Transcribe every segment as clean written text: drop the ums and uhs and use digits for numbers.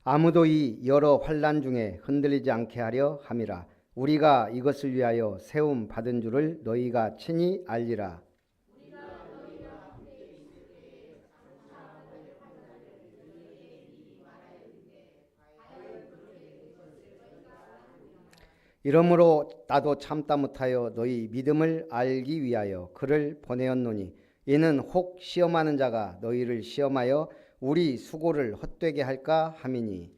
아무도 이 여러 환난 중에 흔들리지 않게 하려 함이라. 우리가 이것을 위하여 세움 받은 줄을 너희가 친히 알리라. 이러므로 나도 참다 못하여 너희 믿음을 알기 위하여 그를 보내었노니 이는 혹 시험하는 자가 너희를 시험하여 우리 수고를 헛되게 할까 함이니.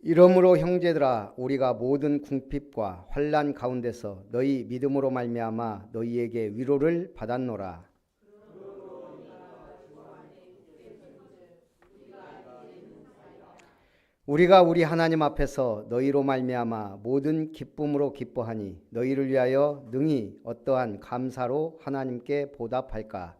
이러므로 형제들아, 우리가 모든 궁핍과 환난 가운데서 너희 믿음으로 말미암아 너희에게 위로를 받았노라. 우리가 우리 하나님 앞에서 너희로 말미암아 모든 기쁨으로 기뻐하니 너희를 위하여 능히 어떠한 감사로 하나님께 보답할까.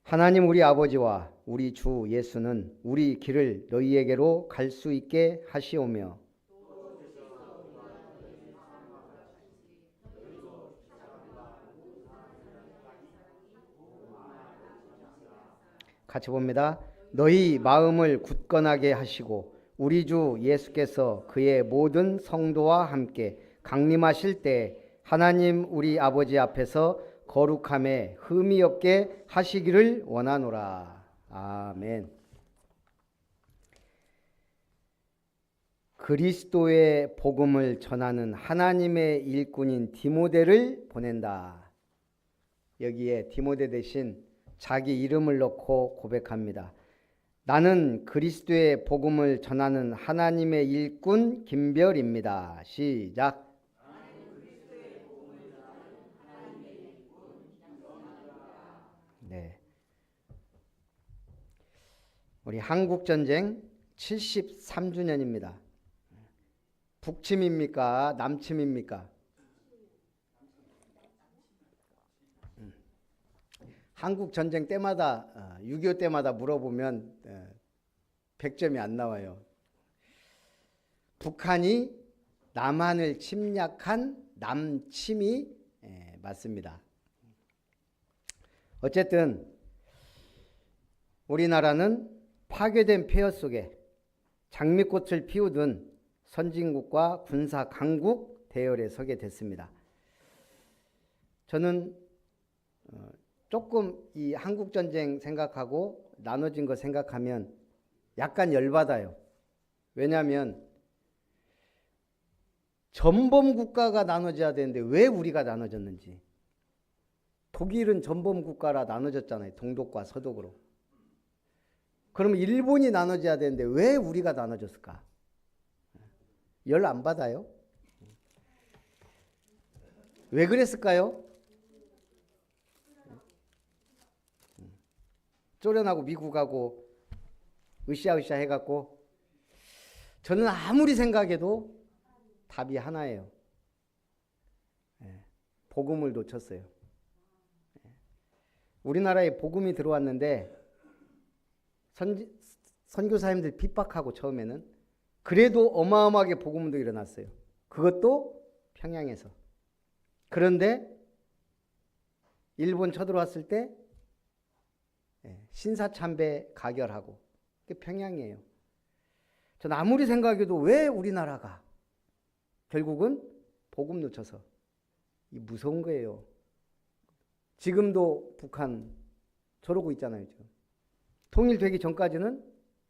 하나님 우리 아버지와 우리 주 예수는 우리 길을 너희에게로 갈 수 있게 하시오며 같이 봅니다. 너희 마음을 굳건하게 하시고 우리 주 예수께서 그의 모든 성도와 함께 강림하실 때 하나님 우리 아버지 앞에서 거룩함에 흠이 없게 하시기를 원하노라. 아멘. 그리스도의 복음을 전하는 하나님의 일꾼인 디모데를 보낸다. 여기에 디모데 대신 자기 이름을 넣고 고백합니다. 나는 그리스도의 복음을 전하는 하나님의 일꾼 김별입니다. 시작. 네. 우리 한국전쟁 73주년입니다. 북침입니까? 남침입니까? 한국 전쟁 때마다 6.25 때마다 물어보면 100점이 안 나와요. 북한이 남한을 침략한 남침이 맞습니다. 어쨌든 우리나라는 파괴된 폐허 속에 장미꽃을 피우던 선진국과 군사 강국 대열에 서게 됐습니다. 저는 조금 이 한국전쟁 생각하고 나눠진 거 생각하면 약간 열받아요. 왜냐하면 전범국가가 나눠져야 되는데 왜 우리가 나눠졌는지. 독일은 전범국가라 나눠졌잖아요. 동독과 서독으로. 그러면 일본이 나눠져야 되는데 왜 우리가 나눠졌을까? 열 안 받아요? 왜 그랬을까요? 소련하고 미국하고 으쌰으쌰 해갖고 저는 아무리 생각해도 답이 하나예요. 복음을 놓쳤어요. 우리나라에 복음이 들어왔는데 선교사님들 핍박하고 처음에는 그래도 어마어마하게 복음도 일어났어요. 그것도 평양에서. 그런데 일본 쳐들어왔을 때 신사참배 가결하고 그게 평양이에요. 저는 아무리 생각해도 왜 우리나라가 결국은 복음 놓쳐서 이 무서운 거예요. 지금도 북한 저러고 있잖아요. 지금. 통일되기 전까지는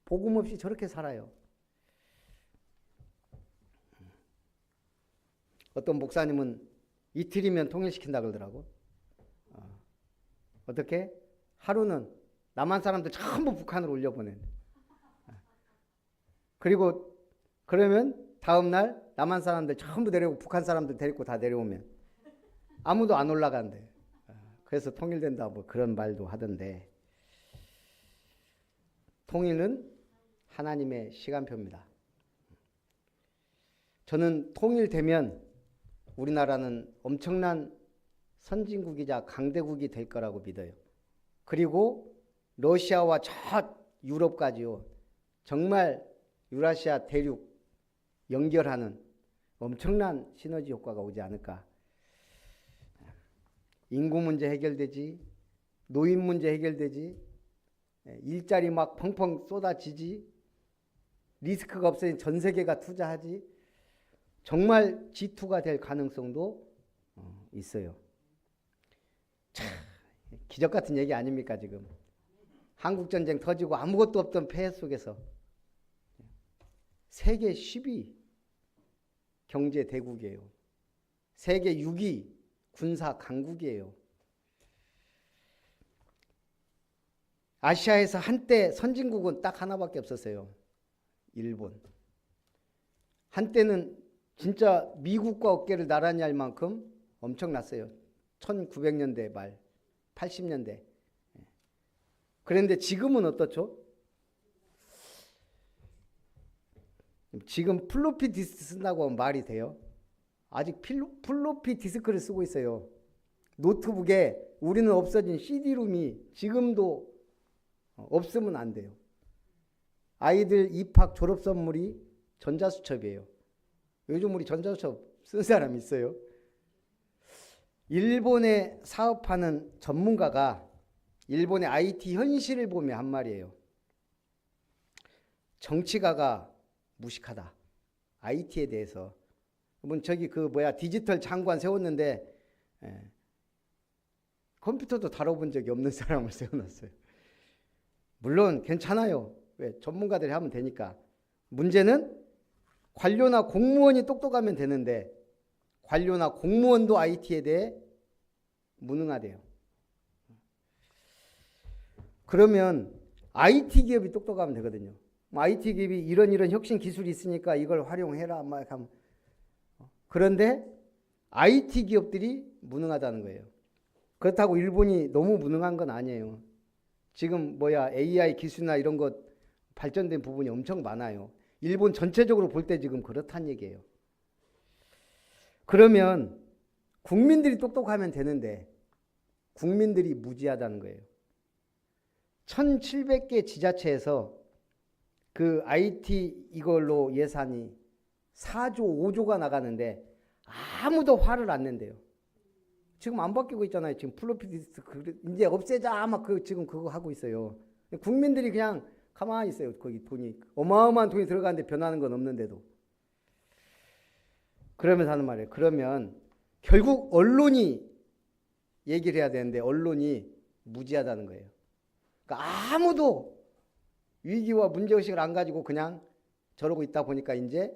복음 없이 저렇게 살아요. 어떤 목사님은 이틀이면 통일시킨다 그러더라고. 어떻게? 하루는 남한 사람들 전부 북한으로 올려보내. 그리고 그러면 다음날 남한 사람들 전부 데리고 북한 사람들 데리고 다 내려오면 아무도 안 올라간대. 그래서 통일된다 뭐 그런 말도 하던데 통일은 하나님의 시간표입니다. 저는 통일되면 우리나라는 엄청난 선진국이자 강대국이 될 거라고 믿어요. 그리고 러시아와 저 유럽까지요. 정말 유라시아 대륙 연결하는 엄청난 시너지 효과가 오지 않을까. 인구 문제 해결되지, 노인 문제 해결되지, 일자리 막 펑펑 쏟아지지, 리스크가 없으니 전 세계가 투자하지. 정말 G2가 될 가능성도 있어요. 참, 기적 같은 얘기 아닙니까 지금. 한국전쟁 터지고 아무것도 없던 폐해 속에서 세계 10위 경제 대국이에요. 세계 6위 군사 강국이에요. 아시아에서 한때 선진국은 딱 하나밖에 없었어요. 일본. 한때는 진짜 미국과 어깨를 나란히 할 만큼 엄청났어요. 1900년대 말, 80년대. 그런데 지금은 어떻죠? 지금 플로피 디스크 쓴다고 말이 돼요? 아직 플로피 디스크를 쓰고 있어요. 노트북에 우리는 없어진 CD룸이 지금도 없으면 안 돼요. 아이들 입학 졸업 선물이 전자수첩이에요. 요즘 우리 전자수첩 쓴 사람 있어요? 일본에 사업하는 전문가가 일본의 IT 현실을 보며 한 말이에요. 정치가가 무식하다. IT에 대해서. 저기 디지털 장관 세웠는데 컴퓨터도 다뤄본 적이 없는 사람을 세워놨어요. 물론 괜찮아요. 왜? 전문가들이 하면 되니까. 문제는 관료나 공무원이 똑똑하면 되는데 관료나 공무원도 IT에 대해 무능하대요. 그러면 IT 기업이 똑똑하면 되거든요. IT 기업이 이런 혁신 기술이 있으니까 이걸 활용해라. 그런데 IT 기업들이 무능하다는 거예요. 그렇다고 일본이 너무 무능한 건 아니에요. 지금 AI 기술이나 이런 것 발전된 부분이 엄청 많아요. 일본 전체적으로 볼 때 지금 그렇다는 얘기예요. 그러면 국민들이 똑똑하면 되는데 국민들이 무지하다는 거예요. 1700개 지자체에서 그 IT 이걸로 예산이 4조 5조가 나가는데 아무도 화를 안 낸대요. 지금 안 바뀌고 있잖아요. 지금 플로피 디스크 이제 없애자 지금 그거 하고 있어요. 국민들이 그냥 가만히 있어요. 거기 돈이 어마어마한 돈이 들어가는데 변하는 건 없는데도. 그러면서 하는 말이에요. 그러면 결국 언론이 얘기를 해야 되는데 언론이 무지하다는 거예요. 그러니까 아무도 위기와 문제의식을 안 가지고 그냥 저러고 있다 보니까 이제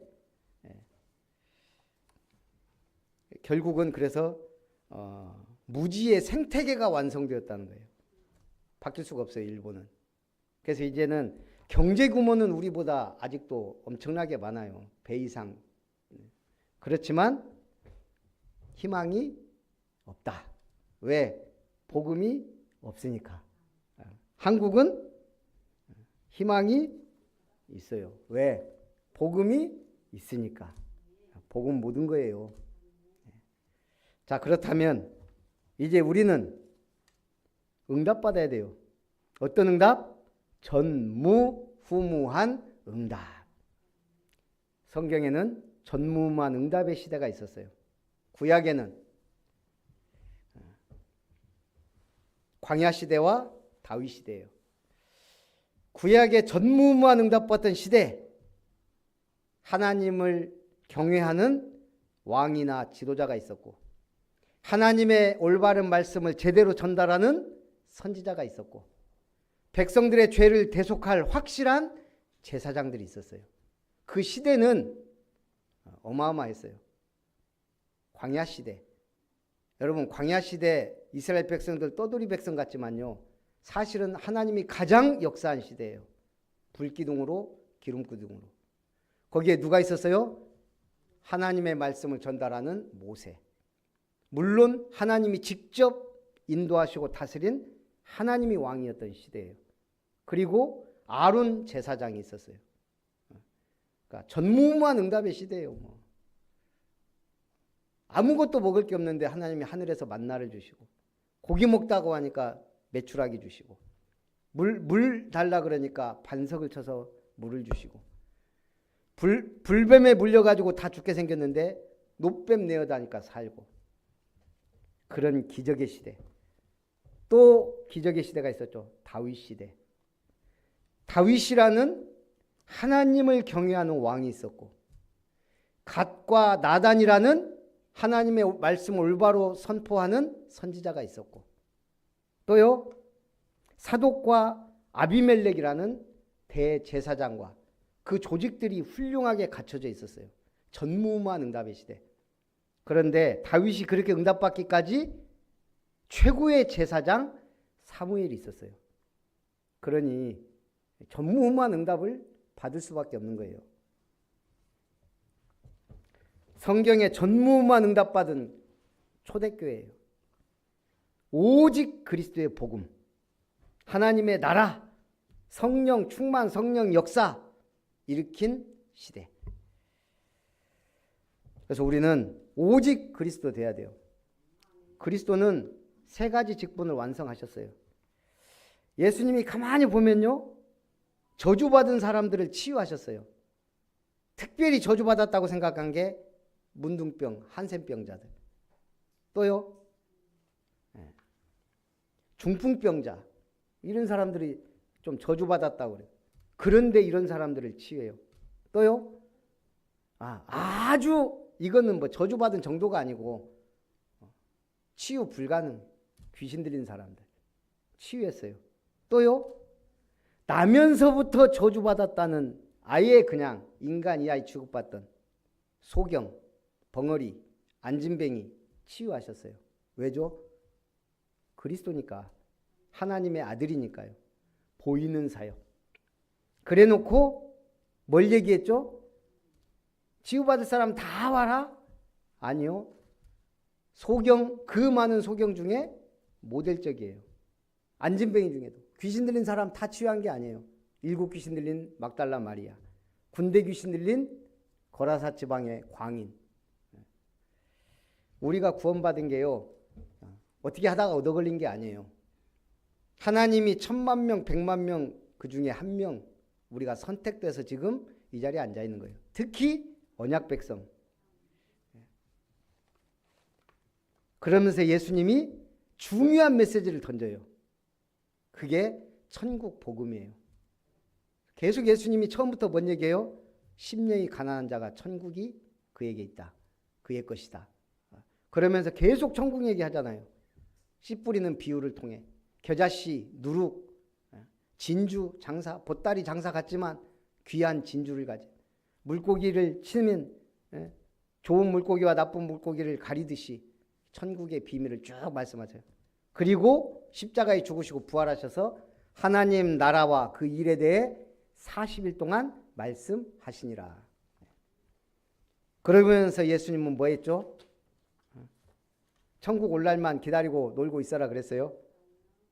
결국은 그래서 무지의 생태계가 완성되었다는 거예요. 바뀔 수가 없어요, 일본은. 그래서 이제는 경제 규모는 우리보다 아직도 엄청나게 많아요. 배 이상. 그렇지만 희망이 없다. 왜? 복음이 없으니까. 한국은 희망이 있어요. 왜? 복음이 있으니까. 복음 모든 거예요. 자, 그렇다면 이제 우리는 응답받아야 돼요. 어떤 응답? 전무후무한 응답. 성경에는 전무후무한 응답의 시대가 있었어요. 구약에는 광야 시대와 다윗 시대예요. 구약의 전무후무한 응답받던 시대, 하나님을 경외하는 왕이나 지도자가 있었고 하나님의 올바른 말씀을 제대로 전달하는 선지자가 있었고 백성들의 죄를 대속할 확실한 제사장들이 있었어요. 그 시대는 어마어마했어요. 광야 시대. 여러분, 광야 시대 이스라엘 백성들 떠돌이 백성 같지만요, 사실은 하나님이 가장 역사한 시대예요. 불기둥으로 기름기둥으로. 거기에 누가 있었어요? 하나님의 말씀을 전달하는 모세. 물론 하나님이 직접 인도하시고 다스린 하나님이 왕이었던 시대예요. 그리고 아론 제사장이 있었어요. 그러니까 전무후무한 응답의 시대예요. 아무것도 먹을 게 없는데 하나님이 하늘에서 만나를 주시고, 고기 먹다고 하니까 메추라기 주시고, 물 달라 그러니까 반석을 쳐서 물을 주시고, 불뱀에 물려가지고 다 죽게 생겼는데 노뱀 내어다니까 살고, 그런 기적의 시대. 또 기적의 시대가 있었죠. 다윗 시대. 다윗이라는 하나님을 경외하는 왕이 있었고, 갓과 나단이라는 하나님의 말씀 올바로 선포하는 선지자가 있었고, 또요 사독과 아비멜렉이라는 대제사장과 그 조직들이 훌륭하게 갖춰져 있었어요. 전무후무한 응답의 시대. 그런데 다윗이 그렇게 응답받기까지 최고의 제사장 사무엘이 있었어요. 그러니 전무후무한 응답을 받을 수밖에 없는 거예요. 성경에 전무후무한 응답받은 초대교회예요. 오직 그리스도의 복음, 하나님의 나라, 성령 충만, 성령 역사 일으킨 시대. 그래서 우리는 오직 그리스도 돼야 돼요. 그리스도는 세 가지 직분을 완성하셨어요. 예수님이 가만히 보면요, 저주받은 사람들을 치유하셨어요. 특별히 저주받았다고 생각한 게 문둥병, 한센병자들. 또요 중풍병자, 이런 사람들이 좀 저주받았다고 그래요. 그런데 이런 사람들을 치유해요. 또요 아주 이거는 뭐 저주받은 정도가 아니고 치유 불가능, 귀신 들린 사람들 치유했어요. 또요 나면서부터 저주받았다는 아예 그냥 인간 이하에 취급받던 소경, 벙어리, 안진뱅이 치유하셨어요. 왜죠? 그리스도니까, 하나님의 아들이니까요. 보이는 사역. 그래 놓고 뭘 얘기했죠? 치유받을 사람 다 와라? 아니요. 소경, 그 많은 소경 중에 모델적이에요. 안진뱅이 중에도 귀신 들린 사람 다 치유한 게 아니에요. 7 귀신 들린 막달라 마리아, 군대 귀신 들린 거라사 지방의 광인. 우리가 구원받은 게요 어떻게 하다가 얻어 걸린 게 아니에요. 하나님이 1000만 명, 100만 명 그 중에 한 명 우리가 선택돼서 지금 이 자리에 앉아 있는 거예요. 특히 언약 백성. 그러면서 예수님이 중요한 메시지를 던져요. 그게 천국 복음이에요. 계속 예수님이 처음부터 뭔 얘기해요? 심령이 가난한 자가 천국이 그에게 있다. 그의 것이다. 그러면서 계속 천국 얘기하잖아요. 씨 뿌리는 비유를 통해 겨자씨, 누룩, 진주, 장사, 보따리 장사 같지만 귀한 진주를 가진, 물고기를 치면 좋은 물고기와 나쁜 물고기를 가리듯이 천국의 비밀을 쭉 말씀하세요. 그리고 십자가에 죽으시고 부활하셔서 하나님 나라와 그 일에 대해 40일 동안 말씀하시니라. 그러면서 예수님은 뭐 했죠? 천국 올 날만 기다리고 놀고 있어라 그랬어요.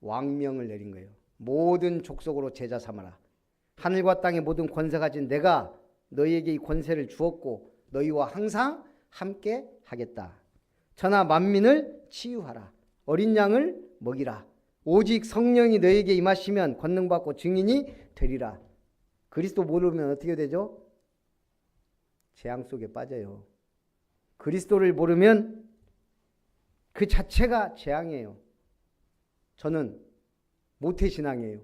왕명을 내린 거예요. 모든 족속으로 제자 삼아라. 하늘과 땅의 모든 권세 가진 내가 너희에게 이 권세를 주었고 너희와 항상 함께 하겠다. 천하 만민을 치유하라. 어린 양을 먹이라. 오직 성령이 너희에게 임하시면 권능받고 증인이 되리라. 그리스도 모르면 어떻게 되죠? 재앙 속에 빠져요. 그리스도를 모르면 그 자체가 재앙이에요. 저는 모태신앙이에요.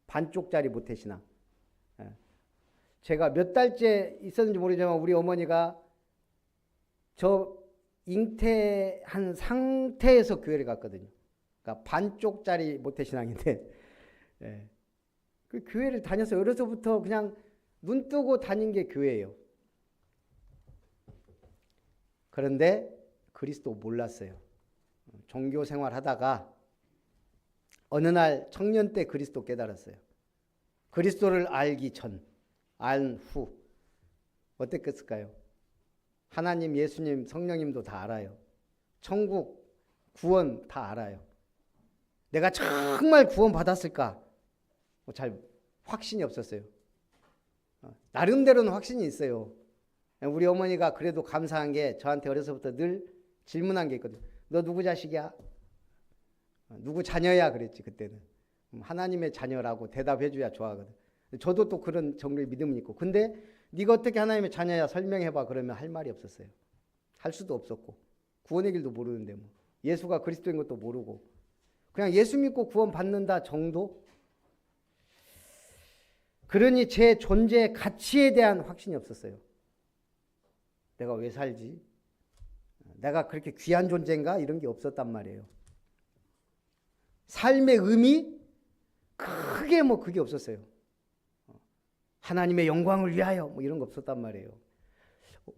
반쪽짜리 모태신앙. 제가 몇 달째 있었는지 모르지만 우리 어머니가 저 잉태한 상태에서 교회를 갔거든요. 그러니까 반쪽짜리 모태신앙인데 그 교회를 다녀서 어려서부터 그냥 눈 뜨고 다닌 게 교회예요. 그런데 그리스도 몰랐어요. 종교 생활 하다가 어느 날 청년 때 그리스도 깨달았어요. 그리스도를 알기 전, 알 후 어땠을까요? 하나님, 예수님, 성령님도 다 알아요. 천국, 구원 다 알아요. 내가 정말 구원 받았을까? 잘 확신이 없었어요. 나름대로는 확신이 있어요. 우리 어머니가 그래도 감사한 게 저한테 어려서부터 늘 질문한 게 있거든. 너 누구 자식이야? 누구 자녀야? 그랬지 그때는. 하나님의 자녀라고 대답해줘야 좋아하거든. 저도 또 그런 정도의 믿음은 있고. 근데 네가 어떻게 하나님의 자녀야 설명해봐 그러면 할 말이 없었어요. 할 수도 없었고. 구원의 길도 모르는데 뭐. 예수가 그리스도인 것도 모르고. 그냥 예수 믿고 구원 받는다 정도? 그러니 제 존재의 가치에 대한 확신이 없었어요. 내가 왜 살지? 내가 그렇게 귀한 존재인가? 이런 게 없었단 말이에요. 삶의 의미? 크게 뭐 그게 없었어요. 하나님의 영광을 위하여 뭐 이런 거 없었단 말이에요.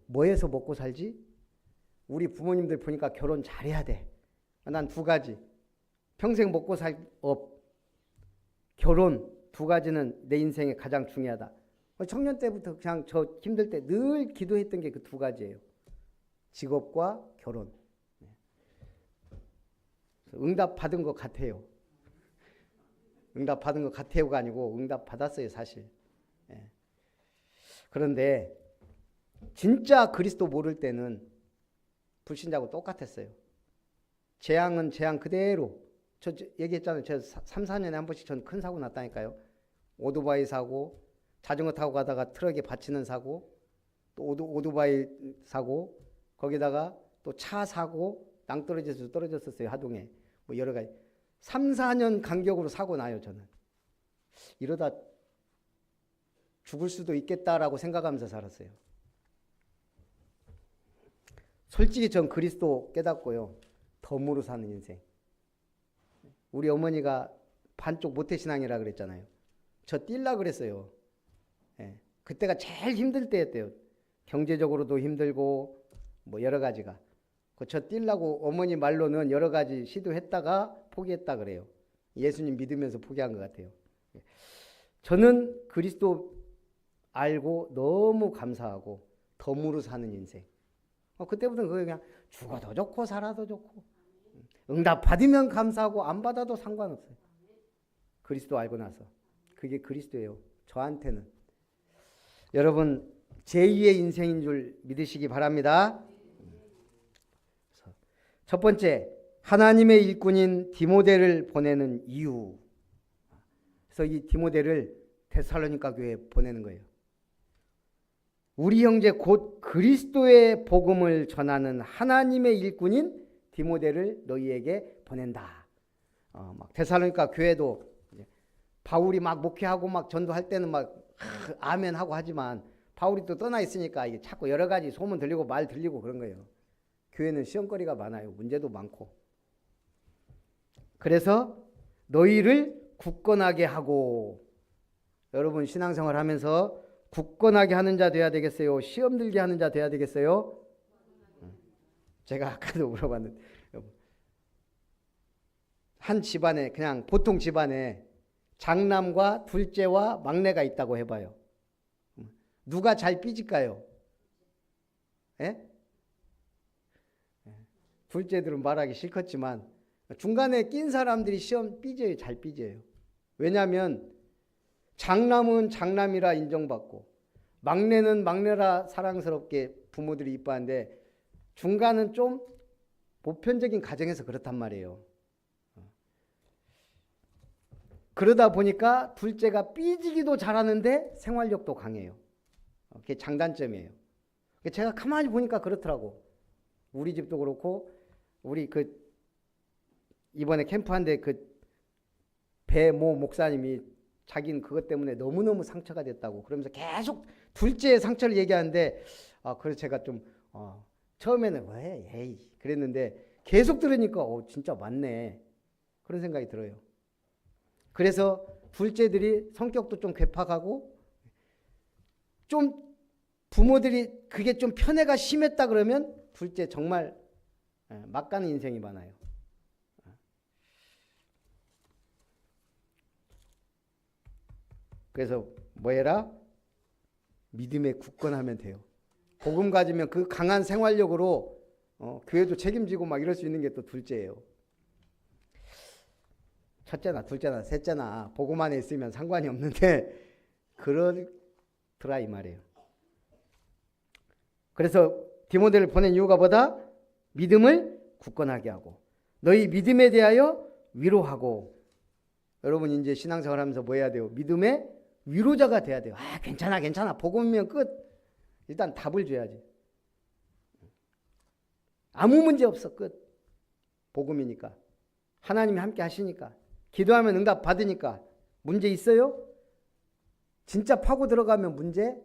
뭐해서 먹고 살지? 우리 부모님들 보니까 결혼 잘해야 돼. 난 두 가지. 평생 먹고 살 업, 결혼 두 가지는 내 인생에 가장 중요하다. 청년 때부터 그냥 저 힘들 때 늘 기도했던 게 그 두 가지예요. 직업과 결혼. 응답 받은 것 같아요. 응답 받은 것 같아요가 아니고 응답 받았어요 사실. 그런데 진짜 그리스도 모를 때는 불신자하고 똑같았어요. 재앙은 재앙 그대로. 저 얘기했잖아요. 저 3, 4년에 한 번씩 전 큰 사고 났다니까요. 오토바이 사고, 자전거 타고 가다가 트럭에 받치는 사고, 또 오토바이 사고, 거기다가 또 차 사고, 낭떠러지에서 떨어졌었어요. 하동에. 뭐 여러 가지. 3, 4년 간격으로 사고 나요. 저는. 이러다 죽을 수도 있겠다라고 생각하면서 살았어요. 솔직히 전 그리스도 깨닫고요. 덤으로 사는 인생. 우리 어머니가 반쪽 모태신앙이라 그랬잖아요. 저 뛸라 그랬어요. 그때가 제일 힘들 때였대요. 경제적으로도 힘들고 뭐 여러 가지가. 저 뛸라고 어머니 말로는 여러 가지 시도했다가 포기했다 그래요. 예수님 믿으면서 포기한 것 같아요. 저는 그리스도 알고 너무 감사하고 덤으로 사는 인생. 그때부터는 그냥 죽어도 좋고 살아도 좋고 응답 받으면 감사하고 안 받아도 상관없어요. 그리스도 알고 나서. 그게 그리스도예요. 저한테는. 여러분 제2의 인생인 줄 믿으시기 바랍니다. 첫 번째, 하나님의 일꾼인 디모데를 보내는 이유. 그래서 이 디모데를 데살로니가 교회에 보내는 거예요. 우리 형제 곧 그리스도의 복음을 전하는 하나님의 일꾼인 디모데를 너희에게 보낸다. 막 데살로니가 교회도 바울이 막 목회하고 막 전도할 때는 막 아멘 하고 하지만 바울이 또 떠나 있으니까 이게 자꾸 여러 가지 소문 들리고 말 들리고 그런 거예요. 교회는 시험거리가 많아요. 문제도 많고. 그래서 너희를 굳건하게 하고, 여러분 신앙생활 하면서 굳건하게 하는 자 돼야 되겠어요? 시험 들게 하는 자 돼야 되겠어요? 제가 아까도 물어봤는데 한 집안에 그냥 보통 집안에 장남과 둘째와 막내가 있다고 해봐요. 누가 잘 삐질까요? 예? 둘째들은 말하기 싫겠지만 중간에 낀 사람들이 시험 삐져요. 잘 삐져요. 왜냐하면 장남은 장남이라 인정받고 막내는 막내라 사랑스럽게 부모들이 이뻐하는데 중간은 좀 보편적인 가정에서 그렇단 말이에요. 그러다 보니까 둘째가 삐지기도 잘하는데 생활력도 강해요. 그게 장단점이에요. 제가 가만히 보니까 그렇더라고. 우리 집도 그렇고 우리 이번에 캠프한데 배모 목사님이 자기는 그것 때문에 너무너무 상처가 됐다고 그러면서 계속 둘째의 상처를 얘기하는데 그래서 제가 좀 처음에는 왜 에이 그랬는데 계속 들으니까 진짜 맞네 그런 생각이 들어요. 그래서 둘째들이 성격도 좀 괴팍하고 좀 부모들이 그게 좀 편애가 심했다 그러면 둘째 정말 막 가는 인생이 많아요. 그래서 뭐 해라? 믿음에 굳건하면 돼요. 복음 가지면 그 강한 생활력으로 교회도 책임지고 막 이럴 수 있는 게 또 둘째예요. 첫째나 둘째나 셋째나 복음 안에 있으면 상관이 없는데 그렇더라 이 말이에요. 그래서 디모데를 보낸 이유가 뭐다? 믿음을 굳건하게 하고 너희 믿음에 대하여 위로하고. 여러분 이제 신앙생활 하면서 뭐 해야 돼요? 믿음의 위로자가 돼야 돼요. 아, 괜찮아. 복음이면 끝. 일단 답을 줘야지. 아무 문제 없어. 끝. 복음이니까. 하나님이 함께 하시니까. 기도하면 응답 받으니까. 문제 있어요? 진짜 파고 들어가면 문제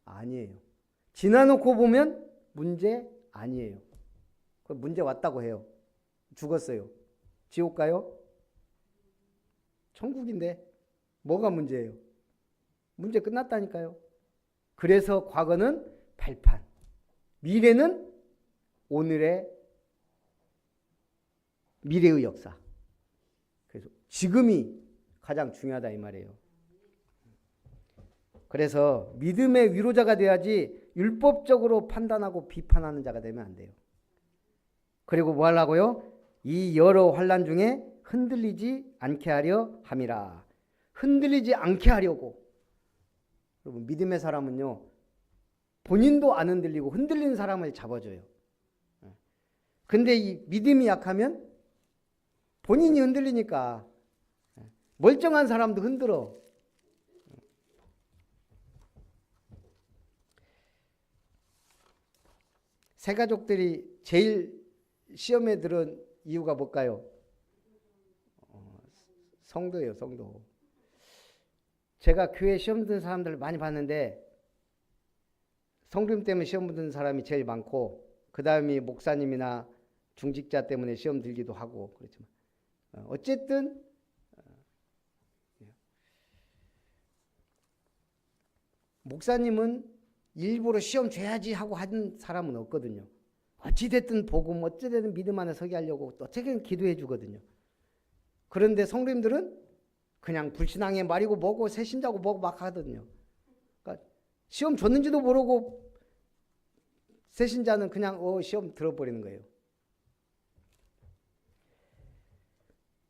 아니에요. 지나놓고 보면 문제 아니에요. 그 문제 왔다고 해요. 죽었어요. 지옥 가요? 천국인데 뭐가 문제예요? 문제 끝났다니까요. 그래서 과거는 발판, 미래는 오늘의 미래의 역사. 그래서 지금이 가장 중요하다 이 말이에요. 그래서 믿음의 위로자가 돼야지 율법적으로 판단하고 비판하는 자가 되면 안 돼요. 그리고 뭐 하려고요? 이 여러 환난 중에 흔들리지 않게 하려 함이라. 흔들리지 않게 하려고. 여러분 믿음의 사람은요, 본인도 안 흔들리고 흔들리는 사람을 잡아줘요. 근데 이 믿음이 약하면 본인이 흔들리니까 멀쩡한 사람도 흔들어. 새 가족들이 제일 시험에 들은 이유가 뭘까요? 성도예요, 성도. 제가 교회 시험 든 사람들을 많이 봤는데 성도님 때문에 시험 든 사람이 제일 많고, 그 다음이 목사님이나 중직자 때문에 시험 들기도 하고 그렇지만 어쨌든 목사님은 일부러 시험 줘야지 하고 하는 사람은 없거든요. 어찌됐든 복음, 어찌됐든 믿음 안에 서게 하려고 어떻게든 기도해 주거든요. 그런데 성도님들은 그냥 불신앙의 말이고 뭐고 새신자고 뭐고 막 하거든요. 그러니까 시험 줬는지도 모르고 새신자는 그냥 시험 들어버리는 거예요.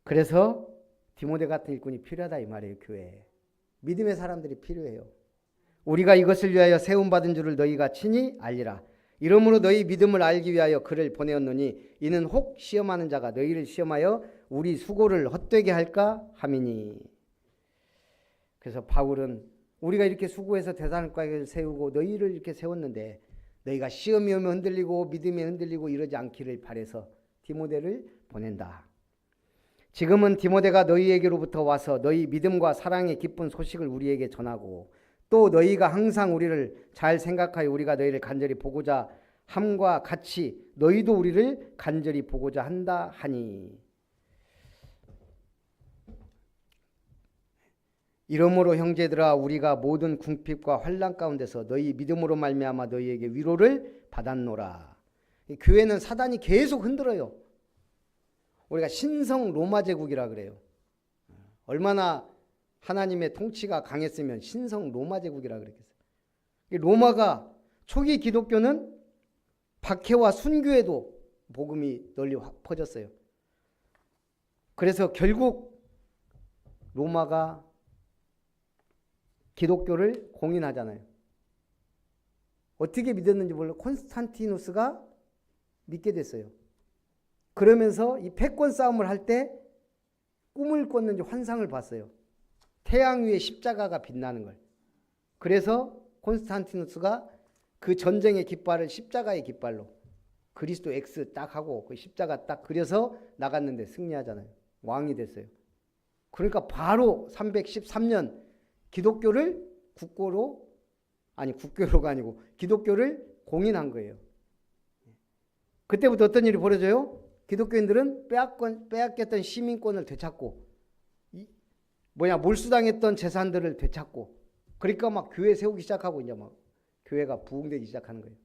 그래서 디모데 같은 일꾼이 필요하다 이 말이에요. 교회에 믿음의 사람들이 필요해요. 우리가 이것을 위하여 세움받은 줄을 너희가 친히 알리라. 이러므로 너희 믿음을 알기 위하여 그를 보내었노니 이는 혹 시험하는 자가 너희를 시험하여 우리 수고를 헛되게 할까 함이니. 그래서 바울은 우리가 이렇게 수고해서 대사로까지 세우고 너희를 이렇게 세웠는데 너희가 시험이 오면 흔들리고 믿음이 흔들리고 이러지 않기를 바라서 디모데를 보낸다. 지금은 디모데가 너희에게로부터 와서 너희 믿음과 사랑의 기쁜 소식을 우리에게 전하고 또 너희가 항상 우리를 잘 생각하여 우리가 너희를 간절히 보고자 함과 같이 너희도 우리를 간절히 보고자 한다 하니. 이러므로 형제들아 우리가 모든 궁핍과 환난 가운데서 너희 믿음으로 말미암아 너희에게 위로를 받았노라. 교회는 사단이 계속 흔들어요. 우리가 신성 로마 제국이라 그래요. 얼마나 하나님의 통치가 강했으면 신성 로마 제국이라 그랬겠어요. 로마가 초기 기독교는 박해와 순교에도 복음이 널리 퍼졌어요. 그래서 결국 로마가 기독교를 공인하잖아요. 어떻게 믿었는지 몰라 콘스탄티누스가 믿게 됐어요. 그러면서 이 패권 싸움을 할 때 꿈을 꿨는지 환상을 봤어요. 태양 위에 십자가가 빛나는 걸. 그래서 콘스탄티누스가 그 전쟁의 깃발을 십자가의 깃발로 그리스도 X 딱 하고 그 십자가 딱 그려서 나갔는데 승리하잖아요. 왕이 됐어요. 그러니까 바로 313년 기독교를 국교로가 아니고 기독교를 공인한 거예요. 그때부터 어떤 일이 벌어져요? 기독교인들은 빼앗겼던 시민권을 되찾고 몰수당했던 재산들을 되찾고, 그러니까 막 교회 세우기 시작하고 이제 막 교회가 부흥되기 시작하는 거예요.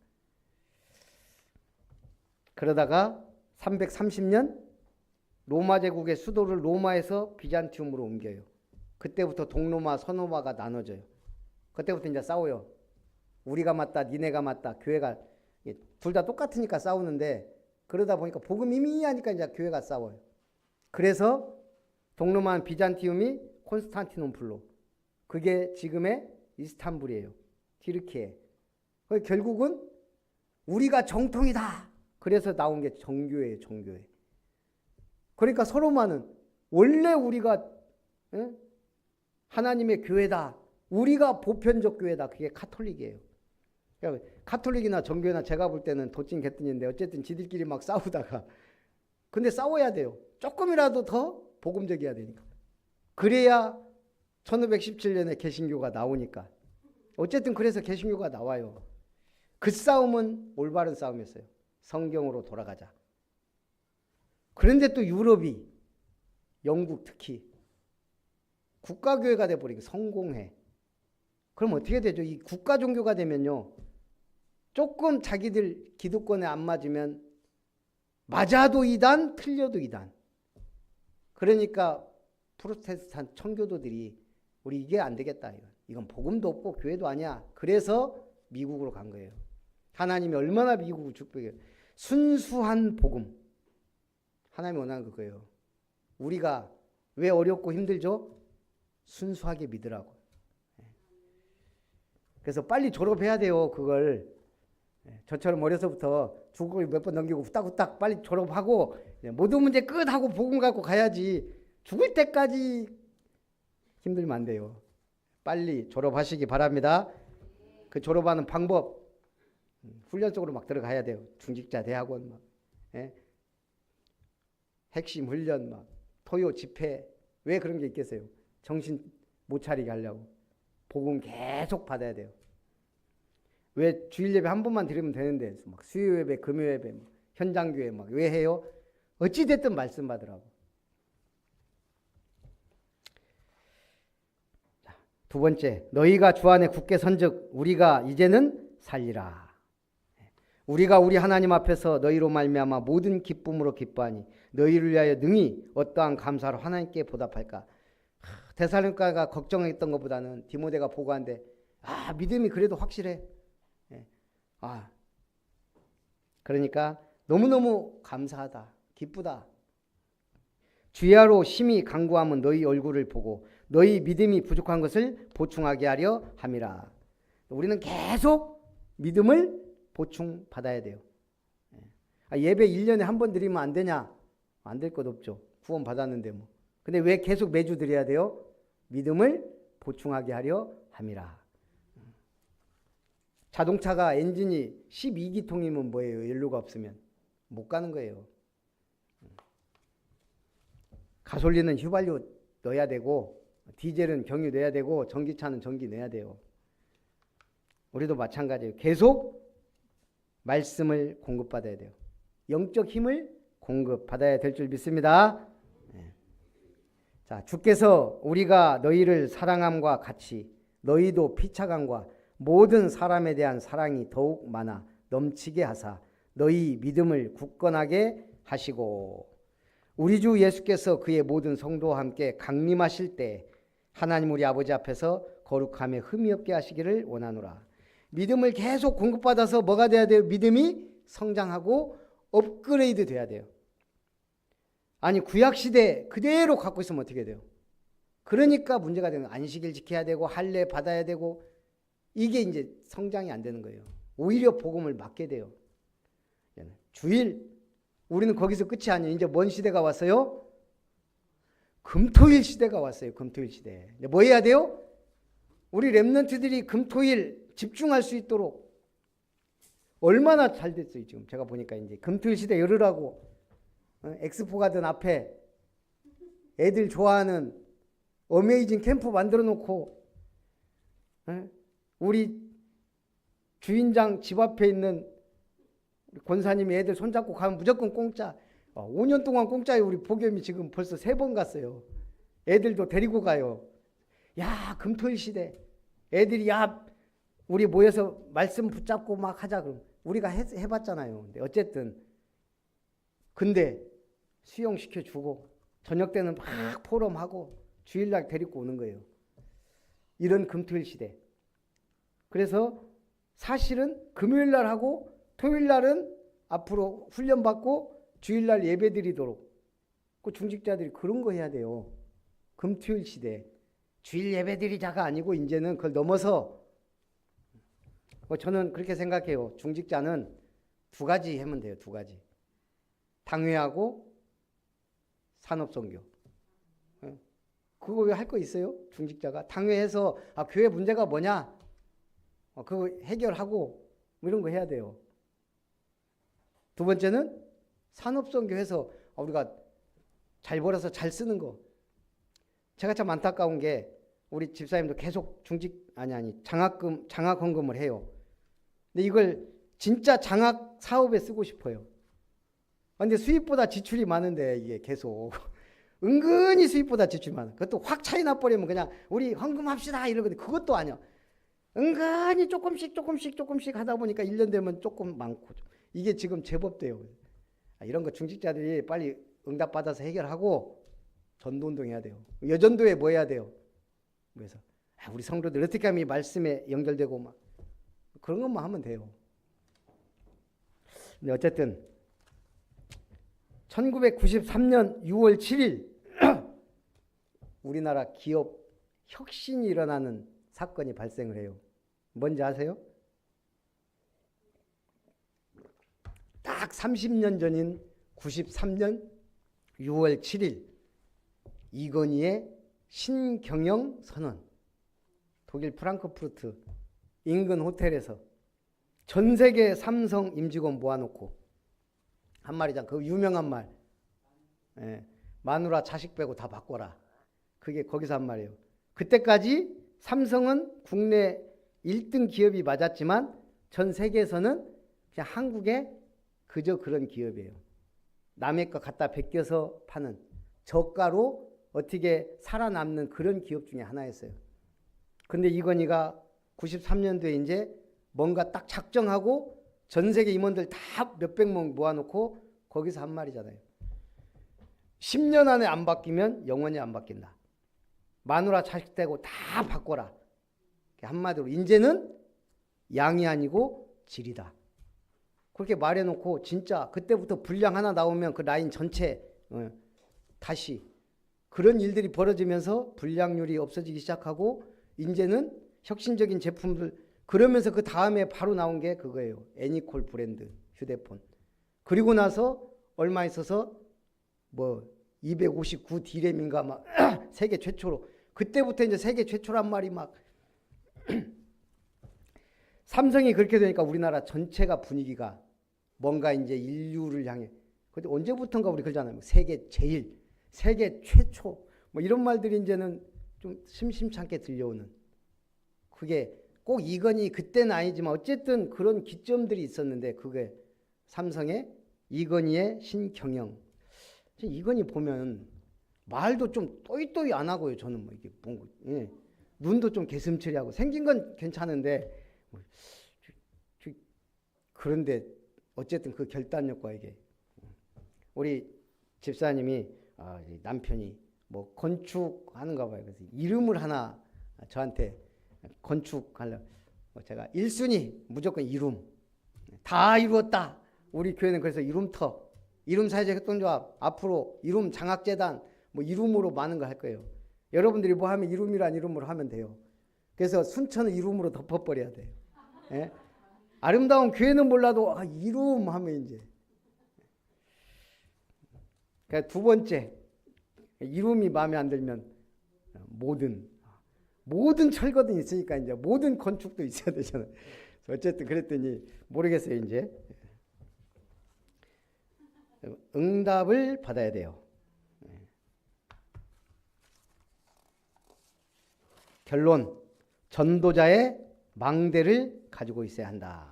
그러다가 330년 로마 제국의 수도를 로마에서 비잔티움으로 옮겨요. 그때부터 동로마, 서로마가 나눠져요. 그때부터 이제 싸워요. 우리가 맞다, 니네가 맞다. 교회가 둘 다 똑같으니까 싸우는데 그러다 보니까 복음 이미 하니까 이제 교회가 싸워요. 그래서 동로마는 비잔티움이 콘스탄티노플로, 그게 지금의 이스탄불이에요. 튀르키예. 결국은 우리가 정통이다 그래서 나온 게 정교회예요, 정교회. 그러니까 서로만은 원래 우리가 하나님의 교회다. 우리가 보편적 교회다. 그게 카톨릭이에요. 그러니까 카톨릭이나 정교회나 제가 볼 때는 도찐 개뜬인데 어쨌든 지들끼리 막 싸우다가 근데 싸워야 돼요. 조금이라도 더 복음적이어야 되니까. 그래야 1517년에 개신교가 나오니까. 어쨌든 그래서 개신교가 나와요. 그 싸움은 올바른 싸움이었어요. 성경으로 돌아가자. 그런데 또 유럽이 영국 특히 국가교회가 돼버리고 성공해. 그럼 어떻게 되죠? 이 국가 종교가 되면요. 조금 자기들 기득권에 안 맞으면 맞아도 이단, 틀려도 이단. 그러니까 프로테스탄트 청교도들이 우리 이게 안 되겠다. 이건 복음도 없고 교회도 아니야. 그래서 미국으로 간 거예요. 하나님이 얼마나 미국을 축복해요. 순수한 복음. 하나님이 원하는 그거예요. 우리가 왜 어렵고 힘들죠? 순수하게 믿으라고. 그래서 빨리 졸업해야 돼요. 그걸. 저처럼 어려서부터 중국을 몇 번 넘기고 후딱후딱 빨리 졸업하고 모든 문제 끝하고 복음 갖고 가야지. 죽을 때까지 힘들면 안 돼요. 빨리 졸업하시기 바랍니다. 그 졸업하는 방법 훈련 속으로 막 들어가야 돼요. 중직자 대학원 막 핵심 훈련 막 토요 집회 왜 그런 게 있겠어요? 정신 못 차리게 하려고. 복음 계속 받아야 돼요. 왜 주일 예배 한 번만 드리면 되는데 막 수요 예배, 금요 예배, 현장 교회 막 왜 해요? 어찌 됐든 말씀 받으라고. 자, 두 번째, 너희가 주 안에 굳게 선즉 우리가 이제는 살리라. 우리가 우리 하나님 앞에서 너희로 말미암아 모든 기쁨으로 기뻐하니 너희를 위하여 능히 어떠한 감사로 하나님께 보답할까. 데살로니가가 걱정했던 것보다는 디모데가 보고한데 믿음이 그래도 확실해. 그러니까 너무너무 감사하다. 기쁘다. 주야로 심히 간구하면 너희 얼굴을 보고 너희 믿음이 부족한 것을 보충하게 하려 함이라. 우리는 계속 믿음을 보충받아야 돼요. 예배 1년에 한 번 드리면 안 되냐? 안 될 것 없죠. 구원 받았는데 뭐. 근데 왜 계속 매주 드려야 돼요? 믿음을 보충하게 하려 함이라. 자동차가 엔진이 12기통이면 뭐예요? 연료가 없으면 못 가는 거예요. 가솔린은 휘발유 넣어야 되고 디젤은 경유 넣어야 되고 전기차는 전기 넣어야 돼요. 우리도 마찬가지예요. 계속 말씀을 공급받아야 돼요. 영적 힘을 공급받아야 될 줄 믿습니다. 자, 주께서 우리가 너희를 사랑함과 같이 너희도 피차감과 모든 사람에 대한 사랑이 더욱 많아 넘치게 하사 너희 믿음을 굳건하게 하시고 우리 주 예수께서 그의 모든 성도와 함께 강림하실 때 하나님 우리 아버지 앞에서 거룩함에 흠이 없게 하시기를 원하노라. 믿음을 계속 공급받아서 뭐가 돼야 돼요? 믿음이 성장하고 업그레이드 돼야 돼요. 아니 구약시대 그대로 갖고 있으면 어떻게 돼요? 그러니까 문제가 되는 거예요. 안식일 지켜야 되고 할례 받아야 되고 이게 이제 성장이 안 되는 거예요. 오히려 복음을 막게 돼요. 주일 우리는 거기서 끝이 아니에요. 이제 뭔 시대가 왔어요? 금토일 시대가 왔어요. 금토일 시대. 뭐 해야 돼요? 우리 렘넌트들이 금토일 집중할 수 있도록 얼마나 잘 됐어요. 지금 제가 보니까 이제 금토일 시대 열으라고 엑스포 가든 앞에 애들 좋아하는 어메이징 캠프 만들어 놓고 우리 주인장 집 앞에 있는 권사님이 애들 손잡고 가면 무조건 공짜. 5년 동안 공짜예요. 우리 복염이 지금 벌써 3번 갔어요. 애들도 데리고 가요. 야, 금토일 시대. 애들이 야 우리 모여서 말씀 붙잡고 막 하자 그럼 우리가 해봤잖아요. 근데 어쨌든 근데 수용시켜주고 저녁 때는 막 포럼하고 주일날 데리고 오는 거예요. 이런 금토일 시대. 그래서 사실은 금요일날 하고 토요일날은 앞으로 훈련받고 주일날 예배드리도록 그 중직자들이 그런 거 해야 돼요. 금토일 시대. 주일 예배드리자가 아니고 이제는 그걸 넘어서 저는 그렇게 생각해요. 중직자는 두 가지 하면 돼요. 두 가지. 당회하고 산업선교. 그거 왜 할 거 있어요? 중직자가 당회해서 교회 문제가 뭐냐? 그거 해결하고 뭐 이런 거 해야 돼요. 두 번째는 산업선교해서 우리가 잘 벌어서 잘 쓰는 거. 제가 참 안타까운 게 우리 집사님도 계속 장학헌금을 해요. 근데 이걸 진짜 장학 사업에 쓰고 싶어요. 근데 수입보다 지출이 많은데 이게 계속 은근히 수입보다 지출이 많아. 그것도 확 차이 나버리면 그냥 우리 헌금합시다 이러거든. 그것도 아니야. 은근히 조금씩 하다 보니까 1년 되면 조금 많고. 이게 지금 제법 돼요. 이런 거 중직자들이 빨리 응답받아서 해결하고 전도운동 해야 돼요. 여전도에 뭐 해야 돼요? 그래서 우리 성도들 어떻게 하면 이 말씀에 연결되고 막 그런 것만 하면 돼요. 근데 어쨌든 1993년 6월 7일 우리나라 기업 혁신이 일어나는 사건이 발생을 해요. 뭔지 아세요? 딱 30년 전인 93년 6월 7일 이건희의 신경영 선언. 독일 프랑크푸르트 인근 호텔에서 전 세계 삼성 임직원 모아놓고 한 말이잖아. 그 유명한 말. 마누라 자식 빼고 다 바꿔라. 그게 거기서 한 말이에요. 그때까지 삼성은 국내 1등 기업이 맞았지만 전 세계에서는 그냥 한국에 그저 그런 기업이에요. 남의 거 갖다 베껴서 파는 저가로 어떻게 살아남는 그런 기업 중에 하나였어요. 근데 이건희가 93년도에 이제 뭔가 딱 작정하고 전 세계 임원들 다 몇백 명 모아놓고 거기서 한 말이잖아요. 10년 안에 안 바뀌면 영원히 안 바뀐다. 마누라 자식 떼고 다 바꿔라. 한마디로 이제는 양이 아니고 질이다. 그렇게 말해놓고 진짜 그때부터 불량 하나 나오면 그 라인 전체 다시 그런 일들이 벌어지면서 불량률이 없어지기 시작하고 이제는 혁신적인 제품들 그러면서 그 다음에 바로 나온 게 그거예요. 애니콜 브랜드 휴대폰. 그리고 나서 얼마 있어서 뭐 259 D램인가 막 세계 최초로 그때부터 이제 세계 최초란 말이 막 삼성이 그렇게 되니까 우리나라 전체가 분위기가 뭔가 이제 인류를 향해 근데 언제부턴가 우리 그러잖아요. 세계 제일, 세계 최초 뭐 이런 말들이 이제는 좀 심심찮게 들려오는 그게 꼭 이건희 그때는 아니지만 어쨌든 그런 기점들이 있었는데 그게 삼성의 이건희의 신경영. 이건희 보면 말도 좀 또이또이 안 하고요. 저는 뭐 이게 뭔가 눈도 좀 개슴츠레하고 생긴 건 괜찮은데 그런데 어쨌든 그 결단력과 이게 우리 집사님이 남편이 뭐 건축하는가 봐요. 그래서 이름을 하나 저한테 건축하려 제가 1순위 무조건 이룸 다 이루었다. 우리 교회는 그래서 이룸터 이룸사회적 협동조합 앞으로 이룸 장학재단 뭐 이룸으로 많은 거 할 거예요. 여러분들이 뭐 하면 이룸이란 이름으로 하면 돼요. 그래서 순천은 이룸으로 덮어버려야 돼요. 예? 아름다운 교회는 몰라도 이룸 하면 이제 그러니까 두 번째 이룸이 마음에 안 들면 모든 철거든 있으니까 이제 모든 건축도 있어야 되잖아요. 어쨌든 그랬더니 모르겠어요. 이제 응답을 받아야 돼요. 결론 전도자의 망대를 가지고 있어야 한다.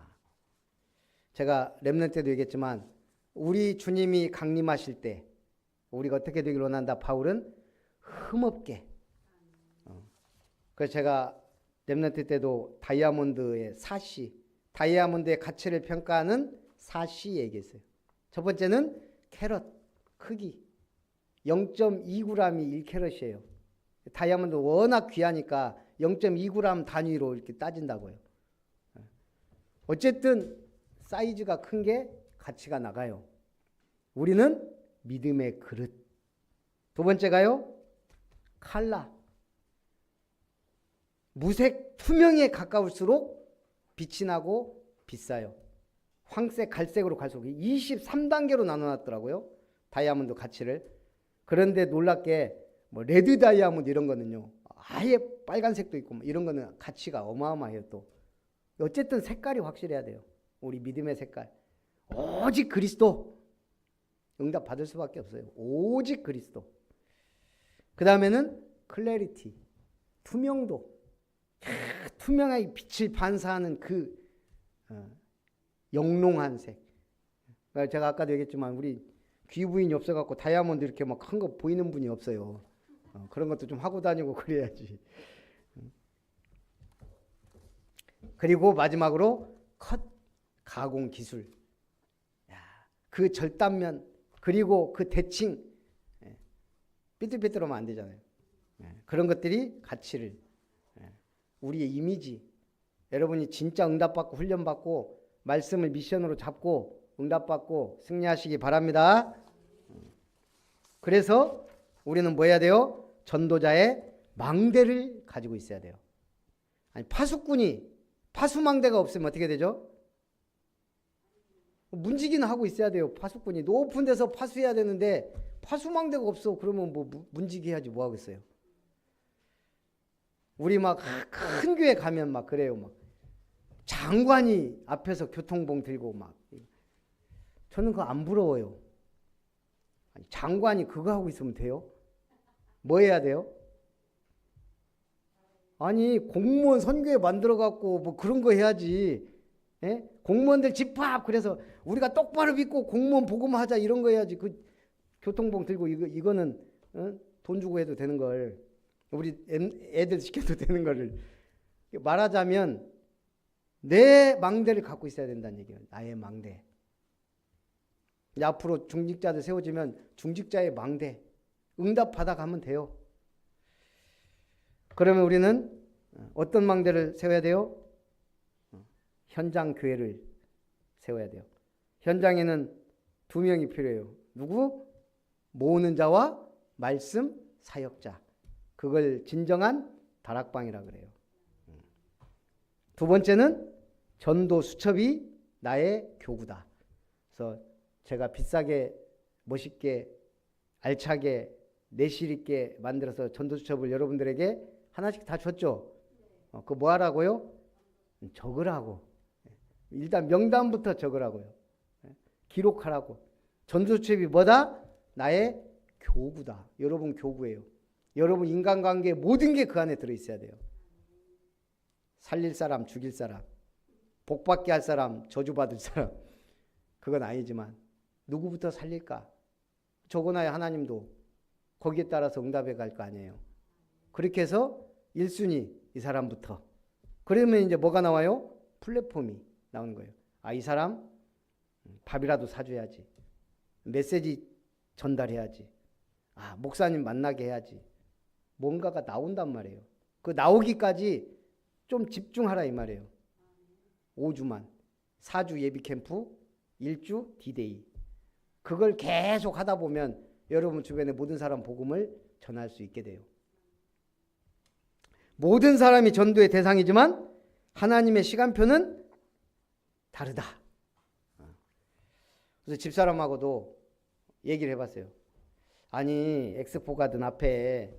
제가 렘넌트 때도 얘기했지만 우리 주님이 강림하실 때 우리가 어떻게 되기를 원한다. 바울은 흠없게 그래서 제가 렘넌트 때도 다이아몬드의 4C 다이아몬드의 가치를 평가하는 4C 얘기했어요. 첫 번째는 캐럿 크기 0.2g이 1캐럿이에요. 다이아몬드 워낙 귀하니까 0.2g 단위로 이렇게 따진다고요. 어쨌든 사이즈가 큰 게 가치가 나가요. 우리는 믿음의 그릇. 두 번째가요. 칼라. 무색 투명에 가까울수록 빛이 나고 비싸요. 황색, 갈색으로 갈수록 23단계로 나눠놨더라고요. 다이아몬드 가치를. 그런데 놀랍게 뭐 레드 다이아몬드 이런 거는요. 아예 빨간색도 있고 뭐 이런 거는 가치가 어마어마해요 또. 어쨌든 색깔이 확실해야 돼요. 우리 믿음의 색깔. 오직 그리스도. 응답 받을 수밖에 없어요. 오직 그리스도. 그 다음에는 클래리티. 투명도. 투명하게 빛을 반사하는 그 영롱한 색. 제가 아까도 얘기했지만 우리 귀부인이 없어갖고 다이아몬드 이렇게 막 큰 거 보이는 분이 없어요. 그런 것도 좀 하고 다니고 그래야지. 그리고 마지막으로 컷 가공 기술. 그 절단면 그리고 그 대칭 삐뚤삐뚤하면 안 되잖아요. 그런 것들이 가치를 우리의 이미지. 여러분이 진짜 응답받고 훈련받고 말씀을 미션으로 잡고 응답받고 승리하시기 바랍니다. 그래서 우리는 뭐 해야 돼요? 전도자의 망대를 가지고 있어야 돼요. 아니 파수꾼이 파수망대가 없으면 어떻게 되죠? 문지기는 하고 있어야 돼요. 파수꾼이 높은 데서 파수해야 되는데 파수망대가 없어. 그러면 뭐 문지기 해야지 뭐 하겠어요. 우리 막 큰 교회 가면 막 그래요. 막 장관이 앞에서 교통봉 들고 막. 저는 그거 안 부러워요. 아니, 장관이 그거 하고 있으면 돼요? 뭐 해야 돼요? 아니 공무원 선교회 만들어갖고 뭐 그런 거 해야지. 예? 공무원들 집합 그래서 우리가 똑바로 믿고 공무원 복음화 하자 이런 거 해야지. 그 교통봉 들고 이거는 돈 주고 해도 되는 걸 우리 애들 시켜도 되는 거를 말하자면 내 망대를 갖고 있어야 된다는 얘기예요. 나의 망대. 이제 앞으로 중직자들 세워지면 중직자의 망대 응답 받아가면 돼요. 그러면 우리는 어떤 망대를 세워야 돼요? 현장 교회를 세워야 돼요. 현장에는 두 명이 필요해요. 누구? 모으는 자와 말씀 사역자. 그걸 진정한 다락방이라 그래요. 두 번째는 전도 수첩이 나의 교구다. 그래서 제가 비싸게 멋있게 알차게 내실 있게 만들어서 전도 수첩을 여러분들에게 하나씩 다 줬죠. 그거 뭐 하라고요? 적으라고. 일단 명단부터 적으라고요. 기록하라고. 전도 수첩이 뭐다? 나의 교구다. 여러분 교구예요. 여러분 인간관계 모든 게 그 안에 들어있어야 돼요. 살릴 사람, 죽일 사람, 복받게 할 사람, 저주받을 사람. 그건 아니지만 누구부터 살릴까? 적어놔야 하나님도 거기에 따라서 응답해 갈 거 아니에요. 그렇게 해서 1순위 이 사람부터. 그러면 이제 뭐가 나와요? 플랫폼이 나오는 거예요. 아, 이 사람 밥이라도 사줘야지. 메시지 전달해야지. 아, 목사님 만나게 해야지. 뭔가가 나온단 말이에요. 그 나오기까지 좀 집중하라 이 말이에요. 5주만. 4주 예비 캠프, 1주 디데이. 그걸 계속 하다 보면 여러분 주변의 모든 사람 복음을 전할 수 있게 돼요. 모든 사람이 전도의 대상이지만 하나님의 시간표는 다르다. 그래서 집사람하고도 얘기를 해봤어요. 아니 엑스포 가든 앞에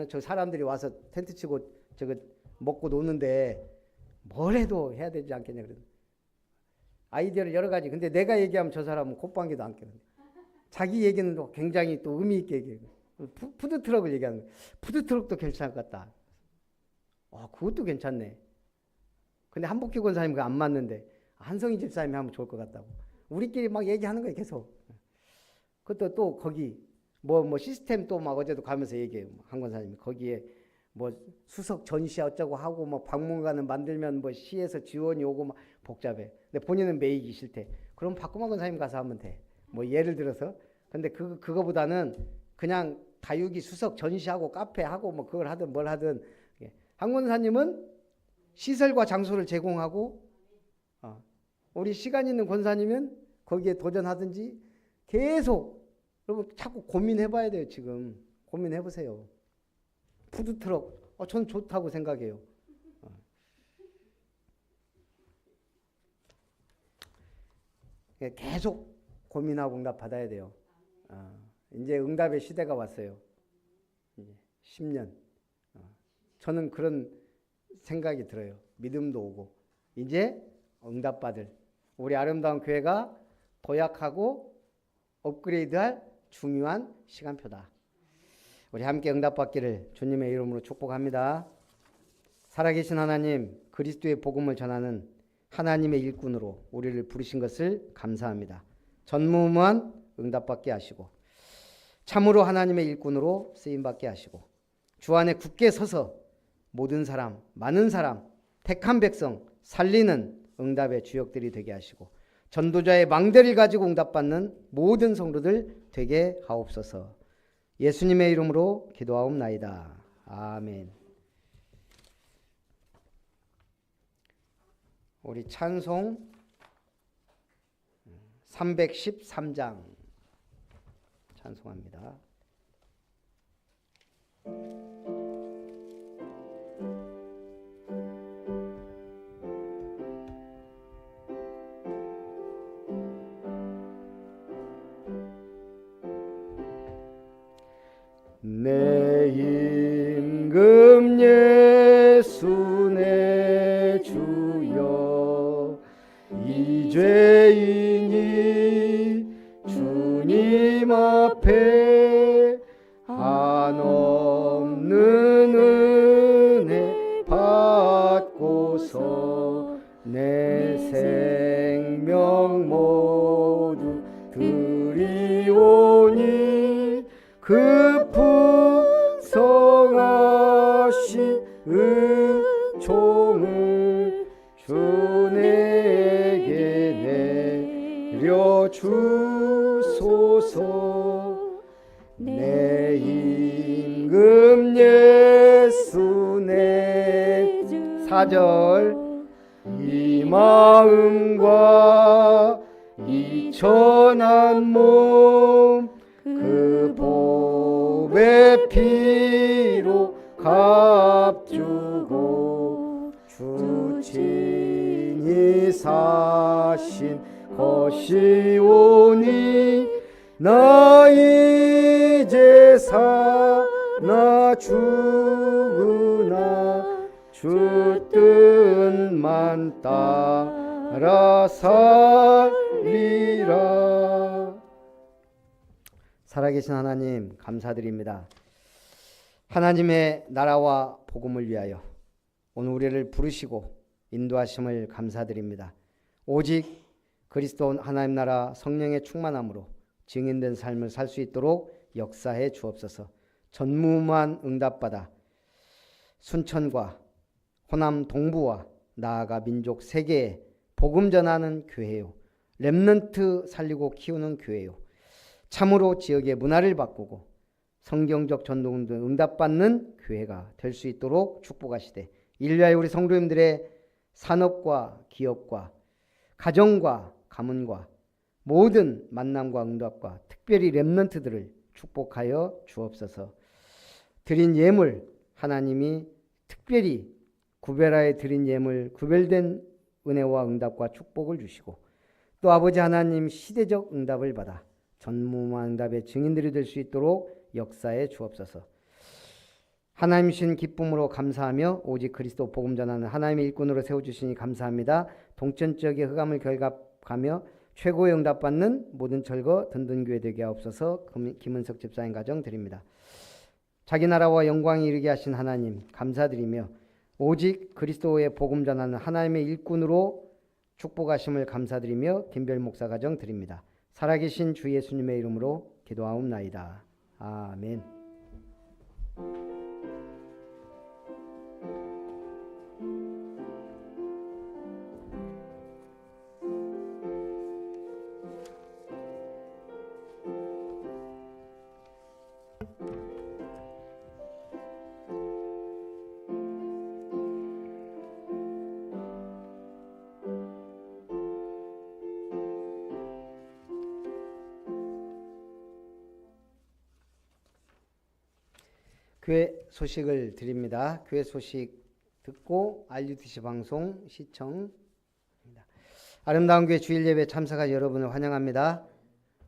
저 사람들이 와서 텐트 치고 저거 먹고 노는데 뭘 해도 해야 되지 않겠냐 그래서 아이디어를 여러 가지. 근데 내가 얘기하면 저 사람은 콧방귀도 안 껴요. 자기 얘기는 또 굉장히 또 의미 있게 얘기해요. 푸드트럭을 얘기하는 거예요. 푸드트럭도 괜찮을 것 같다. 그것도 괜찮네. 근데 한복기 권사님 그거 안 맞는데 한성희 집사님이 하면 좋을 것 같다고. 우리끼리 막 얘기하는 거예요 계속. 그것도 또 거기 뭐 시스템 또 막 어제도 가면서 얘기해요. 한 권사님이 거기에 뭐 수석 전시 어쩌고 하고 뭐 박물관을 만들면 뭐 시에서 지원이 오고 막 복잡해. 근데 본인은 매이기 싫대. 그럼 박구만 권사님 가서 하면 돼. 뭐 예를 들어서. 근데 그거보다는 그냥 다육이 수석 전시하고 카페하고 뭐 그걸 하든 뭘 하든. 한 권사님은 시설과 장소를 제공하고 우리 시간 있는 권사님은 거기에 도전하든지 계속 여러분 자꾸 고민해봐야 돼요. 지금 고민해보세요. 푸드트럭 전 좋다고 생각해요. 계속 고민하고 응답 받아야 돼요. 이제 응답의 시대가 왔어요. 10년. 저는 그런 생각이 들어요. 믿음도 오고 이제 응답 받을 우리 아름다운 교회가 도약하고 업그레이드할 중요한 시간표다. 우리 함께 응답 받기를 주님의 이름으로 축복합니다. 살아계신 하나님, 그리스도의 복음을 전하는 하나님의 일꾼으로 우리를 부르신 것을 감사합니다. 전무후무한 응답받게 하시고 참으로 하나님의 일꾼으로 쓰임받게 하시고 주 안에 굳게 서서 모든 사람, 많은 사람, 택한 백성 살리는 응답의 주역들이 되게 하시고 전도자의 망대를 가지고 응답받는 모든 성도들 되게 하옵소서. 예수님의 이름으로 기도하옵나이다. 아멘. 우리 찬송 313장 찬송합니다. 내 임금 예수 내 주여 이 죄인이 주님 앞에 한없는 은혜 받고서 내 생명 모두 드리오니 그 풍성하신 은총을 주 내게 내려주소서. 내 임금 예수 내 4절 이 마음과 이 천한 몸 그 보배 피로 값주고 주 친히 사신 것이오니 나 이제 사나 죽으나 주 뜻만 따라 살리라. 살아계신 하나님 감사드립니다. 하나님의 나라와 복음을 위하여 오늘 우리를 부르시고 인도하심을 감사드립니다. 오직 그리스도 하나님 나라 성령의 충만함으로 증인된 삶을 살 수 있도록 역사해 주옵소서. 전무후무한 응답받아 순천과 호남 동부와 나아가 민족 세계에 복음 전하는 교회요, 렘넌트 살리고 키우는 교회요, 참으로 지역의 문화를 바꾸고 성경적 전도운동 응답받는 교회가 될 수 있도록 축복하시되 인류의 우리 성도님들의 산업과 기업과 가정과 가문과 모든 만남과 응답과 특별히 렘넌트들을 축복하여 주옵소서. 드린 예물 하나님이 특별히 구별하여 드린 예물 구별된 은혜와 응답과 축복을 주시고 또 아버지 하나님 시대적 응답을 받아 전무후무한 응답의 증인들이 될 수 있도록 역사해 주옵소서. 하나님 주신 기쁨으로 감사하며 오직 그리스도 복음 전하는 하나님의 일꾼으로 세워주시니 감사합니다. 동천 지역의 흑암을 결갑하며 최고의 응답받는 모든 철거 든든교회 되게 하옵소서. 김은석 집사님 가정 드립니다. 자기 나라와 영광이 이르게 하신 하나님 감사드리며 오직 그리스도의 복음 전하는 하나님의 일꾼으로 축복하심을 감사드리며 김별 목사 가정 드립니다. 살아계신 주 예수님의 이름으로 기도하옵나이다. 아멘. 교회 소식을 드립니다. 교회 소식 듣고 RUTC 방송 시청입니다. 아름다운 교회 주일 예배 참석한 여러분을 환영합니다.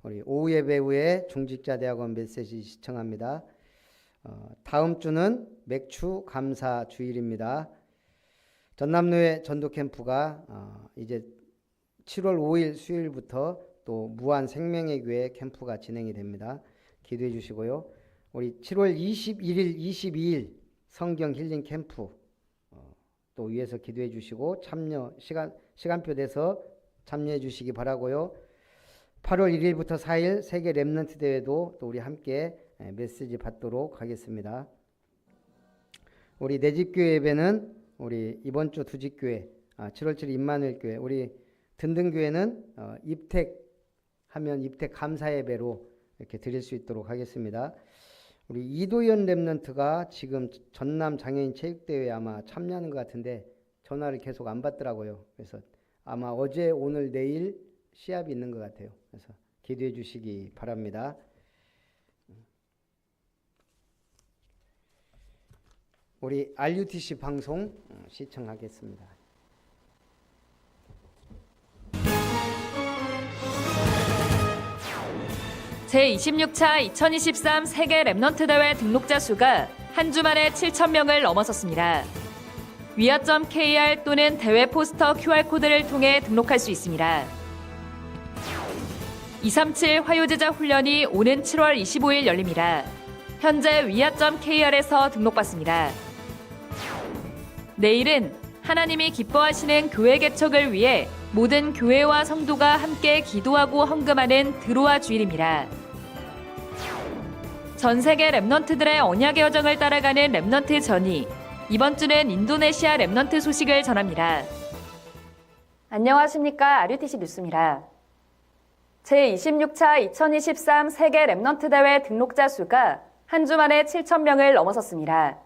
우리 오후 예배 후에 중직자대학원 메시지 시청합니다. 다음 주는 맥주 감사 주일입니다. 전남로의 전도 캠프가 이제 7월 5일 수요일부터 또 무한 생명의 교회 캠프가 진행이 됩니다. 기도해 주시고요. 우리 7월 21일, 22일 성경 힐링 캠프 또 위에서 기도해 주시고 참여 시간표 돼서 참여해 주시기 바라고요. 8월 1일부터 4일 세계 렘넌트 대회도 또 우리 함께 메시지 받도록 하겠습니다. 우리 내집교회 예배는 우리 이번 주 두집교회 7월 7일 임마누엘 교회 우리 든든교회는 입택하면 입택 감사 예배로 이렇게 드릴 수 있도록 하겠습니다. 우리 이도현 렘넌트가 지금 전남 장애인 체육대회에 아마 참여하는 것 같은데 전화를 계속 안 받더라고요. 그래서 아마 어제 오늘 내일 시합이 있는 것 같아요. 그래서 기도해 주시기 바랍니다. 우리 RUTC 방송 시청하겠습니다. 제26차 2023 세계 렘넌트 대회 등록자 수가 한 주 만에 7,000명을 넘어섰습니다. 위아.kr 또는 대회 포스터 QR코드를 통해 등록할 수 있습니다. 237 화요제자 훈련이 오는 7월 25일 열립니다. 현재 위아.kr에서 등록받습니다. 내일은 하나님이 기뻐하시는 교회 개척을 위해 모든 교회와 성도가 함께 기도하고 헌금하는 드로아 주일입니다. 전 세계 렘넌트들의 언약의 여정을 따라가는 렘넌트 전이 이번 주는 인도네시아 렘넌트 소식을 전합니다. 안녕하십니까. RUTC 뉴스입니다. 제26차 2023 세계 렘넌트 대회 등록자 수가 한 주 만에 7,000명을 넘어섰습니다.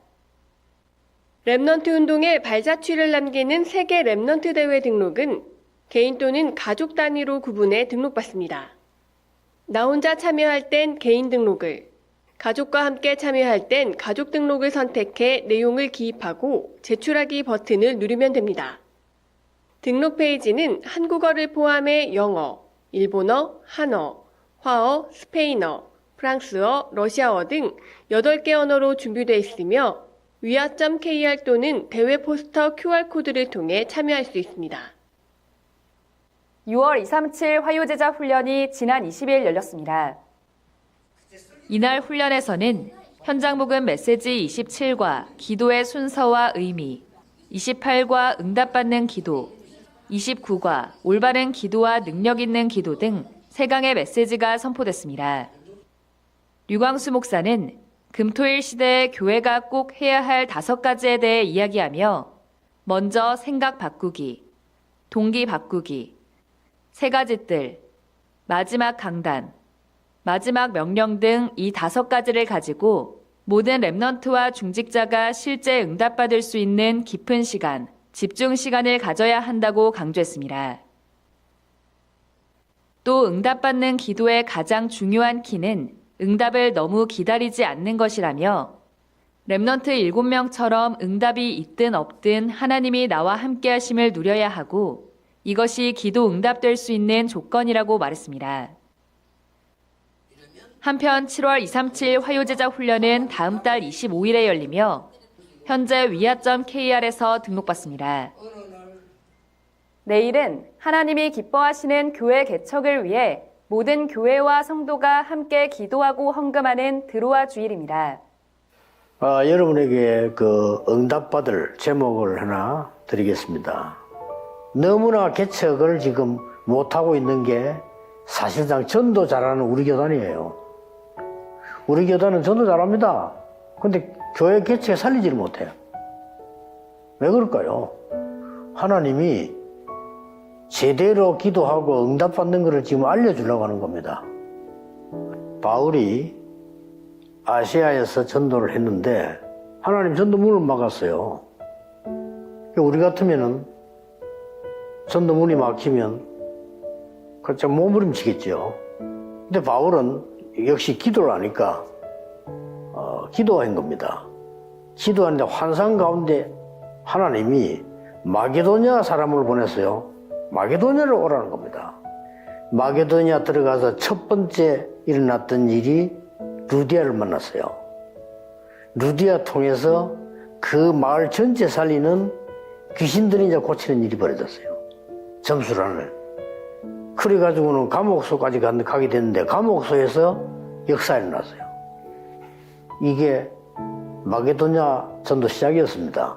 렘넌트 운동의 발자취를 남기는 세계 렘넌트 대회 등록은 개인 또는 가족 단위로 구분해 등록받습니다. 나 혼자 참여할 땐 개인 등록을, 가족과 함께 참여할 땐 가족 등록을 선택해 내용을 기입하고 제출하기 버튼을 누르면 됩니다. 등록 페이지는 한국어를 포함해 영어, 일본어, 한어, 화어, 스페인어, 프랑스어, 러시아어 등 8개 언어로 준비되어 있으며 위아.kr 또는 대회 포스터 QR코드를 통해 참여할 수 있습니다. 6월 237 화요제자 훈련이 지난 20일 열렸습니다. 이날 훈련에서는 현장 복음 메시지 27과 기도의 순서와 의미, 28과 응답받는 기도, 29과 올바른 기도와 능력 있는 기도 등 3강의 메시지가 선포됐습니다. 류광수 목사는 금토일 시대에 교회가 꼭 해야 할 5가지에 대해 이야기하며 먼저 생각 바꾸기, 동기 바꾸기, 3가지 뜰, 마지막 강단, 마지막 명령 등 이 5가지를 가지고 모든 렘넌트와 중직자가 실제 응답받을 수 있는 깊은 시간, 집중 시간을 가져야 한다고 강조했습니다. 또 응답받는 기도의 가장 중요한 키는 응답을 너무 기다리지 않는 것이라며 렘넌트 7명처럼 응답이 있든 없든 하나님이 나와 함께 하심을 누려야 하고 이것이 기도 응답될 수 있는 조건이라고 말했습니다. 한편 7월 237 화요제자 훈련은 다음 달 25일에 열리며 현재 위아.kr에서 등록받습니다. 내일은 하나님이 기뻐하시는 교회 개척을 위해 모든 교회와 성도가 함께 기도하고 헌금하는 드로아 주일입니다. 여러분에게 그 응답받을 제목을 하나 드리겠습니다. 너무나 개척을 지금 못하고 있는 게 사실상 전도 잘하는 우리 교단이에요. 우리 교단은 전도 잘합니다. 근데 교회 개척에 살리지를 못해요. 왜 그럴까요? 하나님이 제대로 기도하고 응답받는 것을 지금 알려주려고 하는 겁니다. 바울이 아시아에서 전도를 했는데 하나님 전도 문을 막았어요. 우리 같으면은 전도 문이 막히면 그렇죠, 몸부림치겠죠. 근데 바울은 역시 기도를 하니까 기도한 겁니다. 기도하는데 환상 가운데 하나님이 마게도냐 사람을 보냈어요. 마게도냐로 오라는 겁니다. 마게도냐 들어가서 첫 번째 일어났던 일이 루디아를 만났어요. 루디아 통해서 그 마을 전체 살리는 귀신들이 이제 고치는 일이 벌어졌어요. 점수란을. 그래가지고는 감옥소까지 가게 됐는데 감옥소에서 역사가 일어났어요. 이게 마게도냐 전도 시작이었습니다.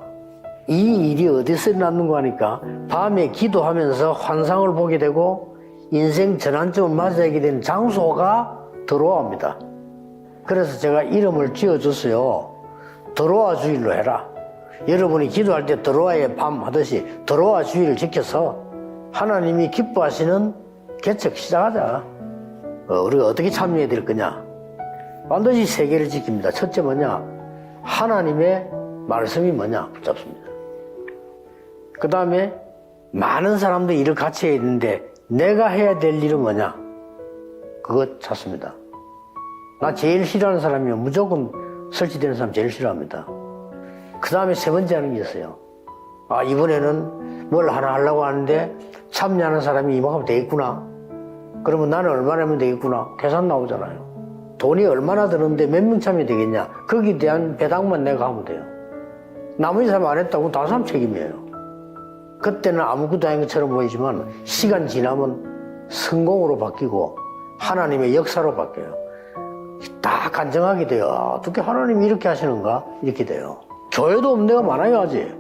이 일이 어디서 일어났는가 하니까 밤에 기도하면서 환상을 보게 되고 인생 전환점을 맞이하게 된 장소가 드로아입니다. 그래서 제가 이름을 지어줬어요. 드로아 주일로 해라. 여러분이 기도할 때 드로아의 밤 하듯이 드로아 주일을 지켜서 하나님이 기뻐하시는 개척 시작하자. 우리가 어떻게 참여해야 될 거냐? 반드시 3개를 지킵니다. 첫째 뭐냐? 하나님의 말씀이 뭐냐? 붙잡습니다. 그 다음에 많은 사람들이 일을 같이 해야 되는데 내가 해야 될 일은 뭐냐? 그것 찾습니다. 나 제일 싫어하는 사람이면 무조건 설치되는 사람 제일 싫어합니다. 그 다음에 3번째 하는 게 있어요. 이번에는 뭘 하나 하려고 하는데 참여하는 사람이 이만큼 되겠구나. 그러면 나는 얼마나 하면 되겠구나. 계산 나오잖아요. 돈이 얼마나 드는데 몇 명 참여되겠냐. 거기에 대한 배당만 내가 하면 돼요. 나머지 사람 안 했다고 다른 사람 책임이에요. 그때는 아무것도 아닌 것처럼 보이지만 시간 지나면 성공으로 바뀌고 하나님의 역사로 바뀌어요. 딱 간증하게 돼요. 어떻게 하나님이 이렇게 하시는가? 이렇게 돼요. 교회도 없는 데가 많아요. 아직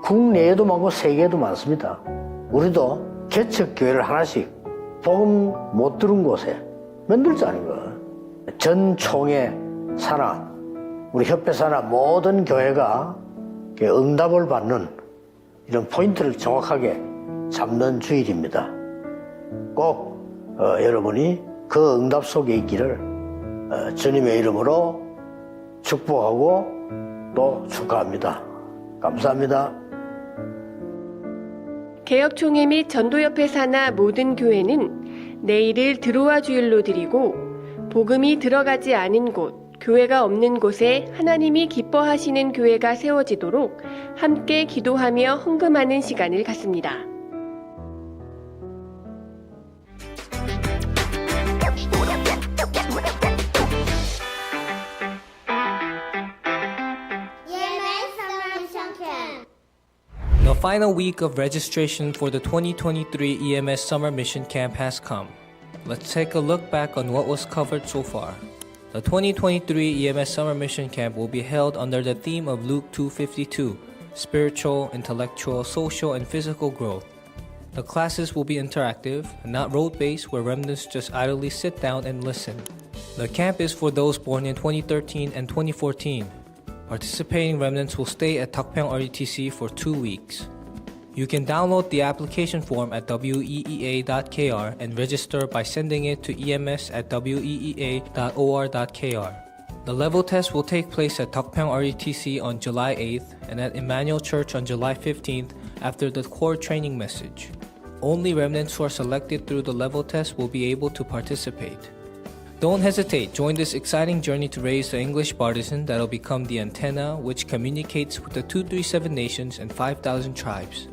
국내에도 많고 세계에도 많습니다. 우리도 개척교회를 하나씩 복음 못 들은 곳에 만들자는 거예요. 전총회 산하, 우리 협회 산하 모든 교회가 응답을 받는 이런 포인트를 정확하게 잡는 주일입니다. 꼭 여러분이 그 응답 속에 있기를 주님의 이름으로 축복하고 또 축하합니다. 감사합니다. 개혁총회 및 전도협회 산하 모든 교회는 내일을 드로아 주일로 드리고 복음이 들어가지 않은 곳, 교회가 없는 곳에 하나님이 기뻐하시는 교회가 세워지도록 함께 기도하며 헌금하는 시간을 갖습니다. The final week of registration for the 2023 EMS Summer Mission Camp has come. Let's take a look back on what was covered so far. The 2023 EMS Summer Mission Camp will be held under the theme of Luke 2:52, spiritual, intellectual, social, and physical growth. The classes will be interactive, not rote-based where remnants just idly sit down and listen. The camp is for those born in 2013 and 2014. Participating remnants will stay at Tokpyeong RUTC for 2 weeks. You can download the application form at weea.kr and register by sending it to ems@weea.or.kr. The level test will take place at Tokpyeong RUTC on July 8th and at Emmanuel Church on July 15th after the core training message. Only remnants who are selected through the level test will be able to participate. Don't hesitate, join this exciting journey to raise the English partisan that'll become the antenna which communicates with the 237 nations and 5,000 tribes.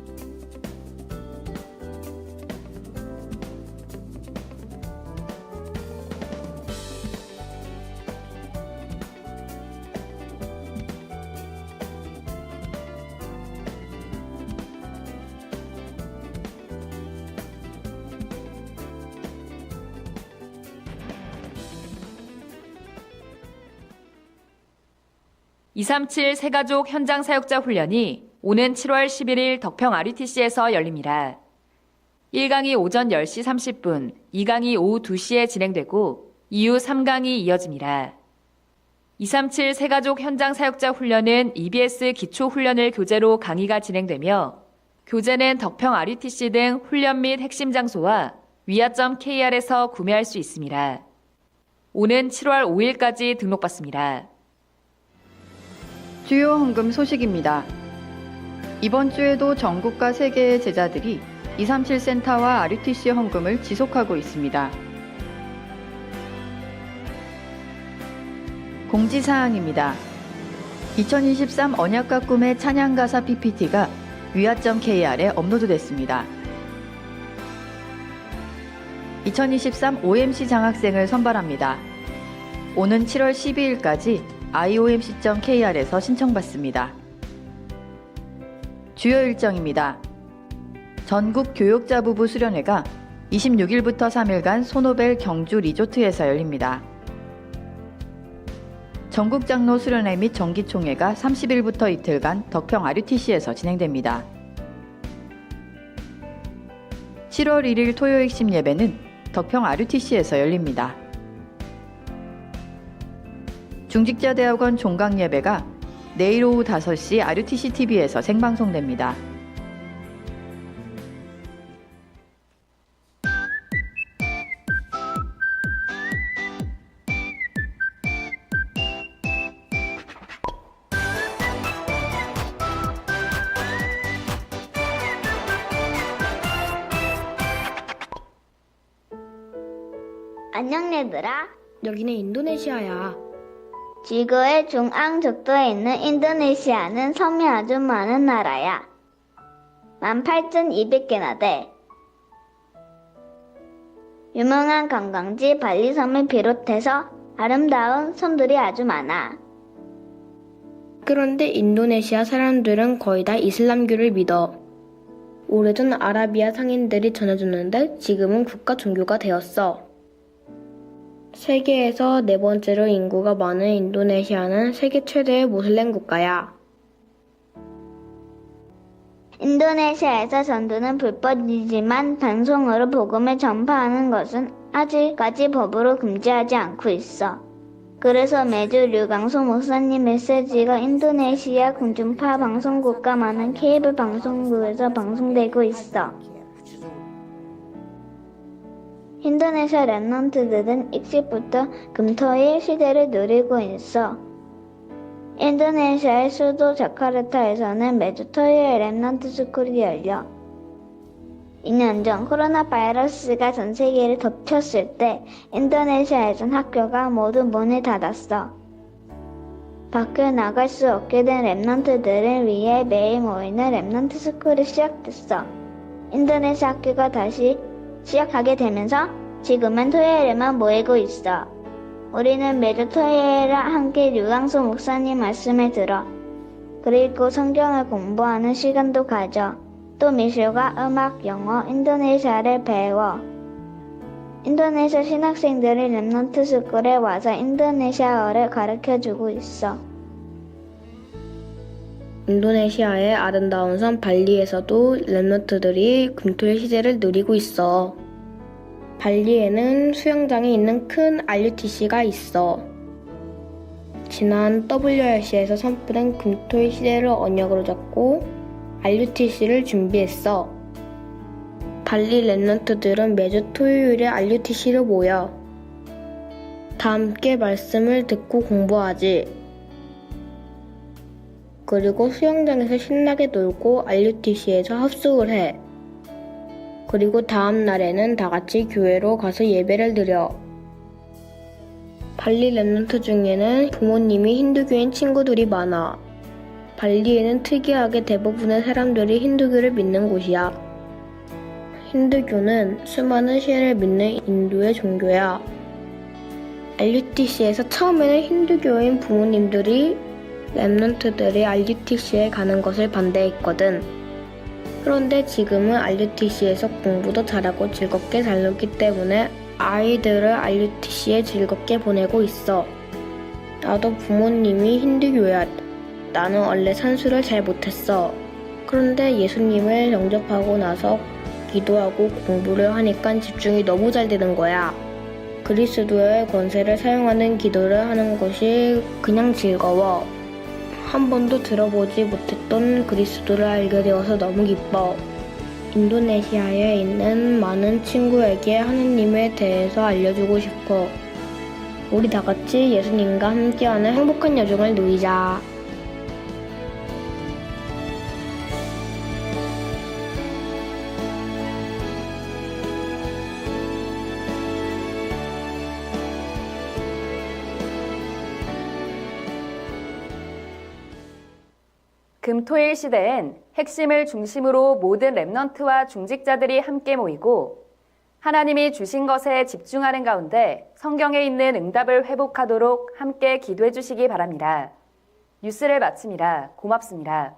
(237) 새가족 현장 사역자 훈련이 오는 7월 11일 덕평 RUTC에서 열립니다. 1강이 오전 10시 30분, 2강이 오후 2시에 진행되고 이후 3강이 이어집니다. 237 새가족 현장 사역자 훈련은 EBS 기초훈련을 교재로 강의가 진행되며 교재는 덕평 RUTC 등 훈련 및 핵심 장소와 위아.kr에서 구매할 수 있습니다. 오는 7월 5일까지 등록받습니다. 주요 헌금 소식입니다. 이번 주에도 전국과 세계의 제자들이 237 센터와 RUTC 헌금을 지속하고 있습니다. 공지사항입니다. 2023 언약과 꿈의 찬양가사 PPT가 위아.kr에 업로드됐습니다. 2023 OMC 장학생을 선발합니다. 오는 7월 12일까지 iomc.kr에서 신청받습니다. 주요 일정입니다. 전국 교육자부부 수련회가 26일부터 3일간 소노벨 경주 리조트에서 열립니다. 전국 장로 수련회 및 정기총회가 30일부터 이틀간 덕평 RUTC에서 진행됩니다. 7월 1일 토요 핵심 예배는 덕평 RUTC에서 열립니다. 중직자대학원 종강 예배가 내일 오후 5시 RUTC TV에서 생방송됩니다. 안녕 얘들아. 여기는 인도네시아야. 지구의 중앙적도에 있는 인도네시아는 섬이 아주 많은 나라야. 18,200개나 돼. 유명한 관광지 발리섬을 비롯해서 아름다운 섬들이 아주 많아. 그런데 인도네시아 사람들은 거의 다 이슬람교를 믿어. 오래전 아라비아 상인들이 전해줬는데 지금은 국가 종교가 되었어. 세계에서 네 번째로 인구가 많은 인도네시아는 세계 최대의 모슬렘 국가야. 인도네시아에서 전도는 불법이지만 방송으로 복음을 전파하는 것은 아직까지 법으로 금지하지 않고 있어. 그래서 매주 류광수 목사님 메시지가 인도네시아 공중파 방송국과 많은 케이블 방송국에서 방송되고 있어. 인도네시아 랩넌트들은 일찍부터 금토일 시대를 누리고 있어. 인도네시아의 수도 자카르타에서는 매주 토요일 랩넌트 스쿨이 열려. 2년 전 코로나 바이러스가 전 세계를 덮쳤을 때 인도네시아에선 학교가 모두 문을 닫았어. 밖을 나갈 수 없게 된 랩넌트들을 위해 매일 모이는 랩넌트 스쿨이 시작됐어. 인도네시아 학교가 다시 시작하게 되면서 지금은 토요일에만 모이고 있어. 우리는 매주 토요일 함께 류광수 목사님 말씀을 들어. 그리고 성경을 공부하는 시간도 가져. 또 미술과 음악, 영어, 인도네시아를 배워. 인도네시아 신학생들이 랩넌트 스쿨에 와서 인도네시아어를 가르쳐주고 있어. 인도네시아의 아름다운 섬 발리에서도 랩넌트들이 금토일 시대를 누리고 있어. 발리에는 수영장에 있는 큰 RUTC가 있어. 지난 WRC에서 선포된 금토일 시대를 언역으로 잡고 RUTC를 준비했어. 발리 랩넌트들은 매주 토요일에 RUTC로 모여. 다 함께 말씀을 듣고 공부하지. 그리고 수영장에서 신나게 놀고 RUTC에서 합숙을 해. 그리고 다음 날에는 다 같이 교회로 가서 예배를 드려. 발리 랩넌트 중에는 부모님이 힌두교인 친구들이 많아. 발리에는 특이하게 대부분의 사람들이 힌두교를 믿는 곳이야. 힌두교는 수많은 신을 믿는 인도의 종교야. RUTC에서 처음에는 힌두교인 부모님들이 랩넌트들이 RUTC에 가는 것을 반대했거든. 그런데 지금은 RUTC에서 공부도 잘하고 즐겁게 잘 놀기 때문에 아이들을 RUTC에 즐겁게 보내고 있어. 나도 부모님이 힌두교야. 나는 원래 산수를 잘 못했어. 그런데 예수님을 영접하고 나서 기도하고 공부를 하니까 집중이 너무 잘 되는 거야. 그리스도의 권세를 사용하는 기도를 하는 것이 그냥 즐거워. 한 번도 들어보지 못했던 그리스도를 알게 되어서 너무 기뻐. 인도네시아에 있는 많은 친구에게 하느님에 대해서 알려주고 싶어. 우리 다 같이 예수님과 함께하는 행복한 여정을 누리자. 금토일 시대엔 핵심을 중심으로 모든 랩넌트와 중직자들이 함께 모이고 하나님이 주신 것에 집중하는 가운데 성경에 있는 응답을 회복하도록 함께 기도해 주시기 바랍니다. 뉴스를 마칩니다. 고맙습니다.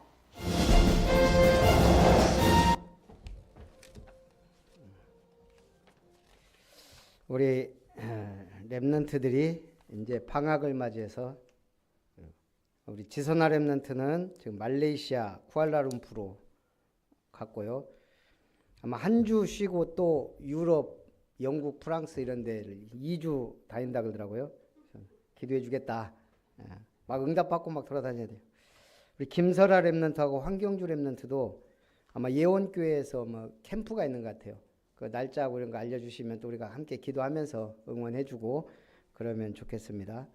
우리 렘넌트들이 이제 방학을 맞이해서 우리 지선아 렘넌트는 지금 말레이시아 쿠알라룸푸르로 갔고요. 아마 한 주 쉬고 또 유럽, 영국, 프랑스 이런 데를 2주 다닌다 그러더라고요. 기도해 주겠다. 막 응답받고 막 돌아다녀야 돼요. 우리 김설아 렘넌트하고 황경주 렘넌트도 아마 예원교회에서 뭐 캠프가 있는 것 같아요. 그 날짜하고 이런 거 알려주시면 또 우리가 함께 기도하면서 응원해주고 그러면 좋겠습니다.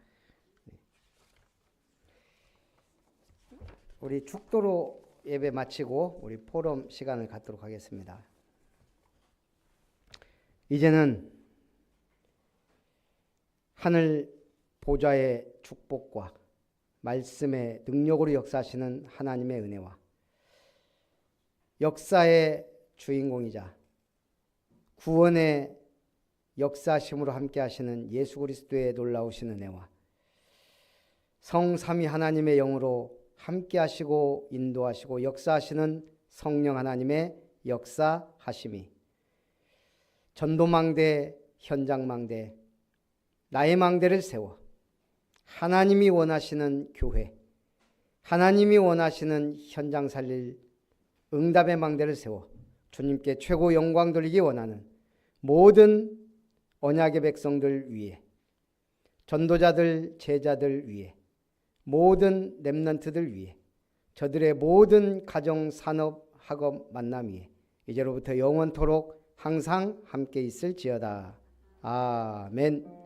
우리 죽도로 예배 마치고 우리 포럼 시간을 갖도록 하겠습니다. 이제는 하늘 보좌의 축복과 말씀의 능력으로 역사하시는 하나님의 은혜와 역사의 주인공이자 구원의 역사심으로 함께 하시는 예수 그리스도의 놀라우신 은혜와 성삼위 하나님의 영으로 함께 하시고 인도하시고 역사하시는 성령 하나님의 역사하심이 전도망대, 현장망대, 나의 망대를 세워 하나님이 원하시는 교회, 하나님이 원하시는 현장 살릴 응답의 망대를 세워 주님께 최고 영광 돌리기 원하는 모든 언약의 백성들 위해, 전도자들, 제자들 위해, 모든 렘넌트들 위해, 저들의 모든 가정, 산업, 학업, 만남 위해 이제로부터 영원토록 항상 함께 있을지어다. 아멘.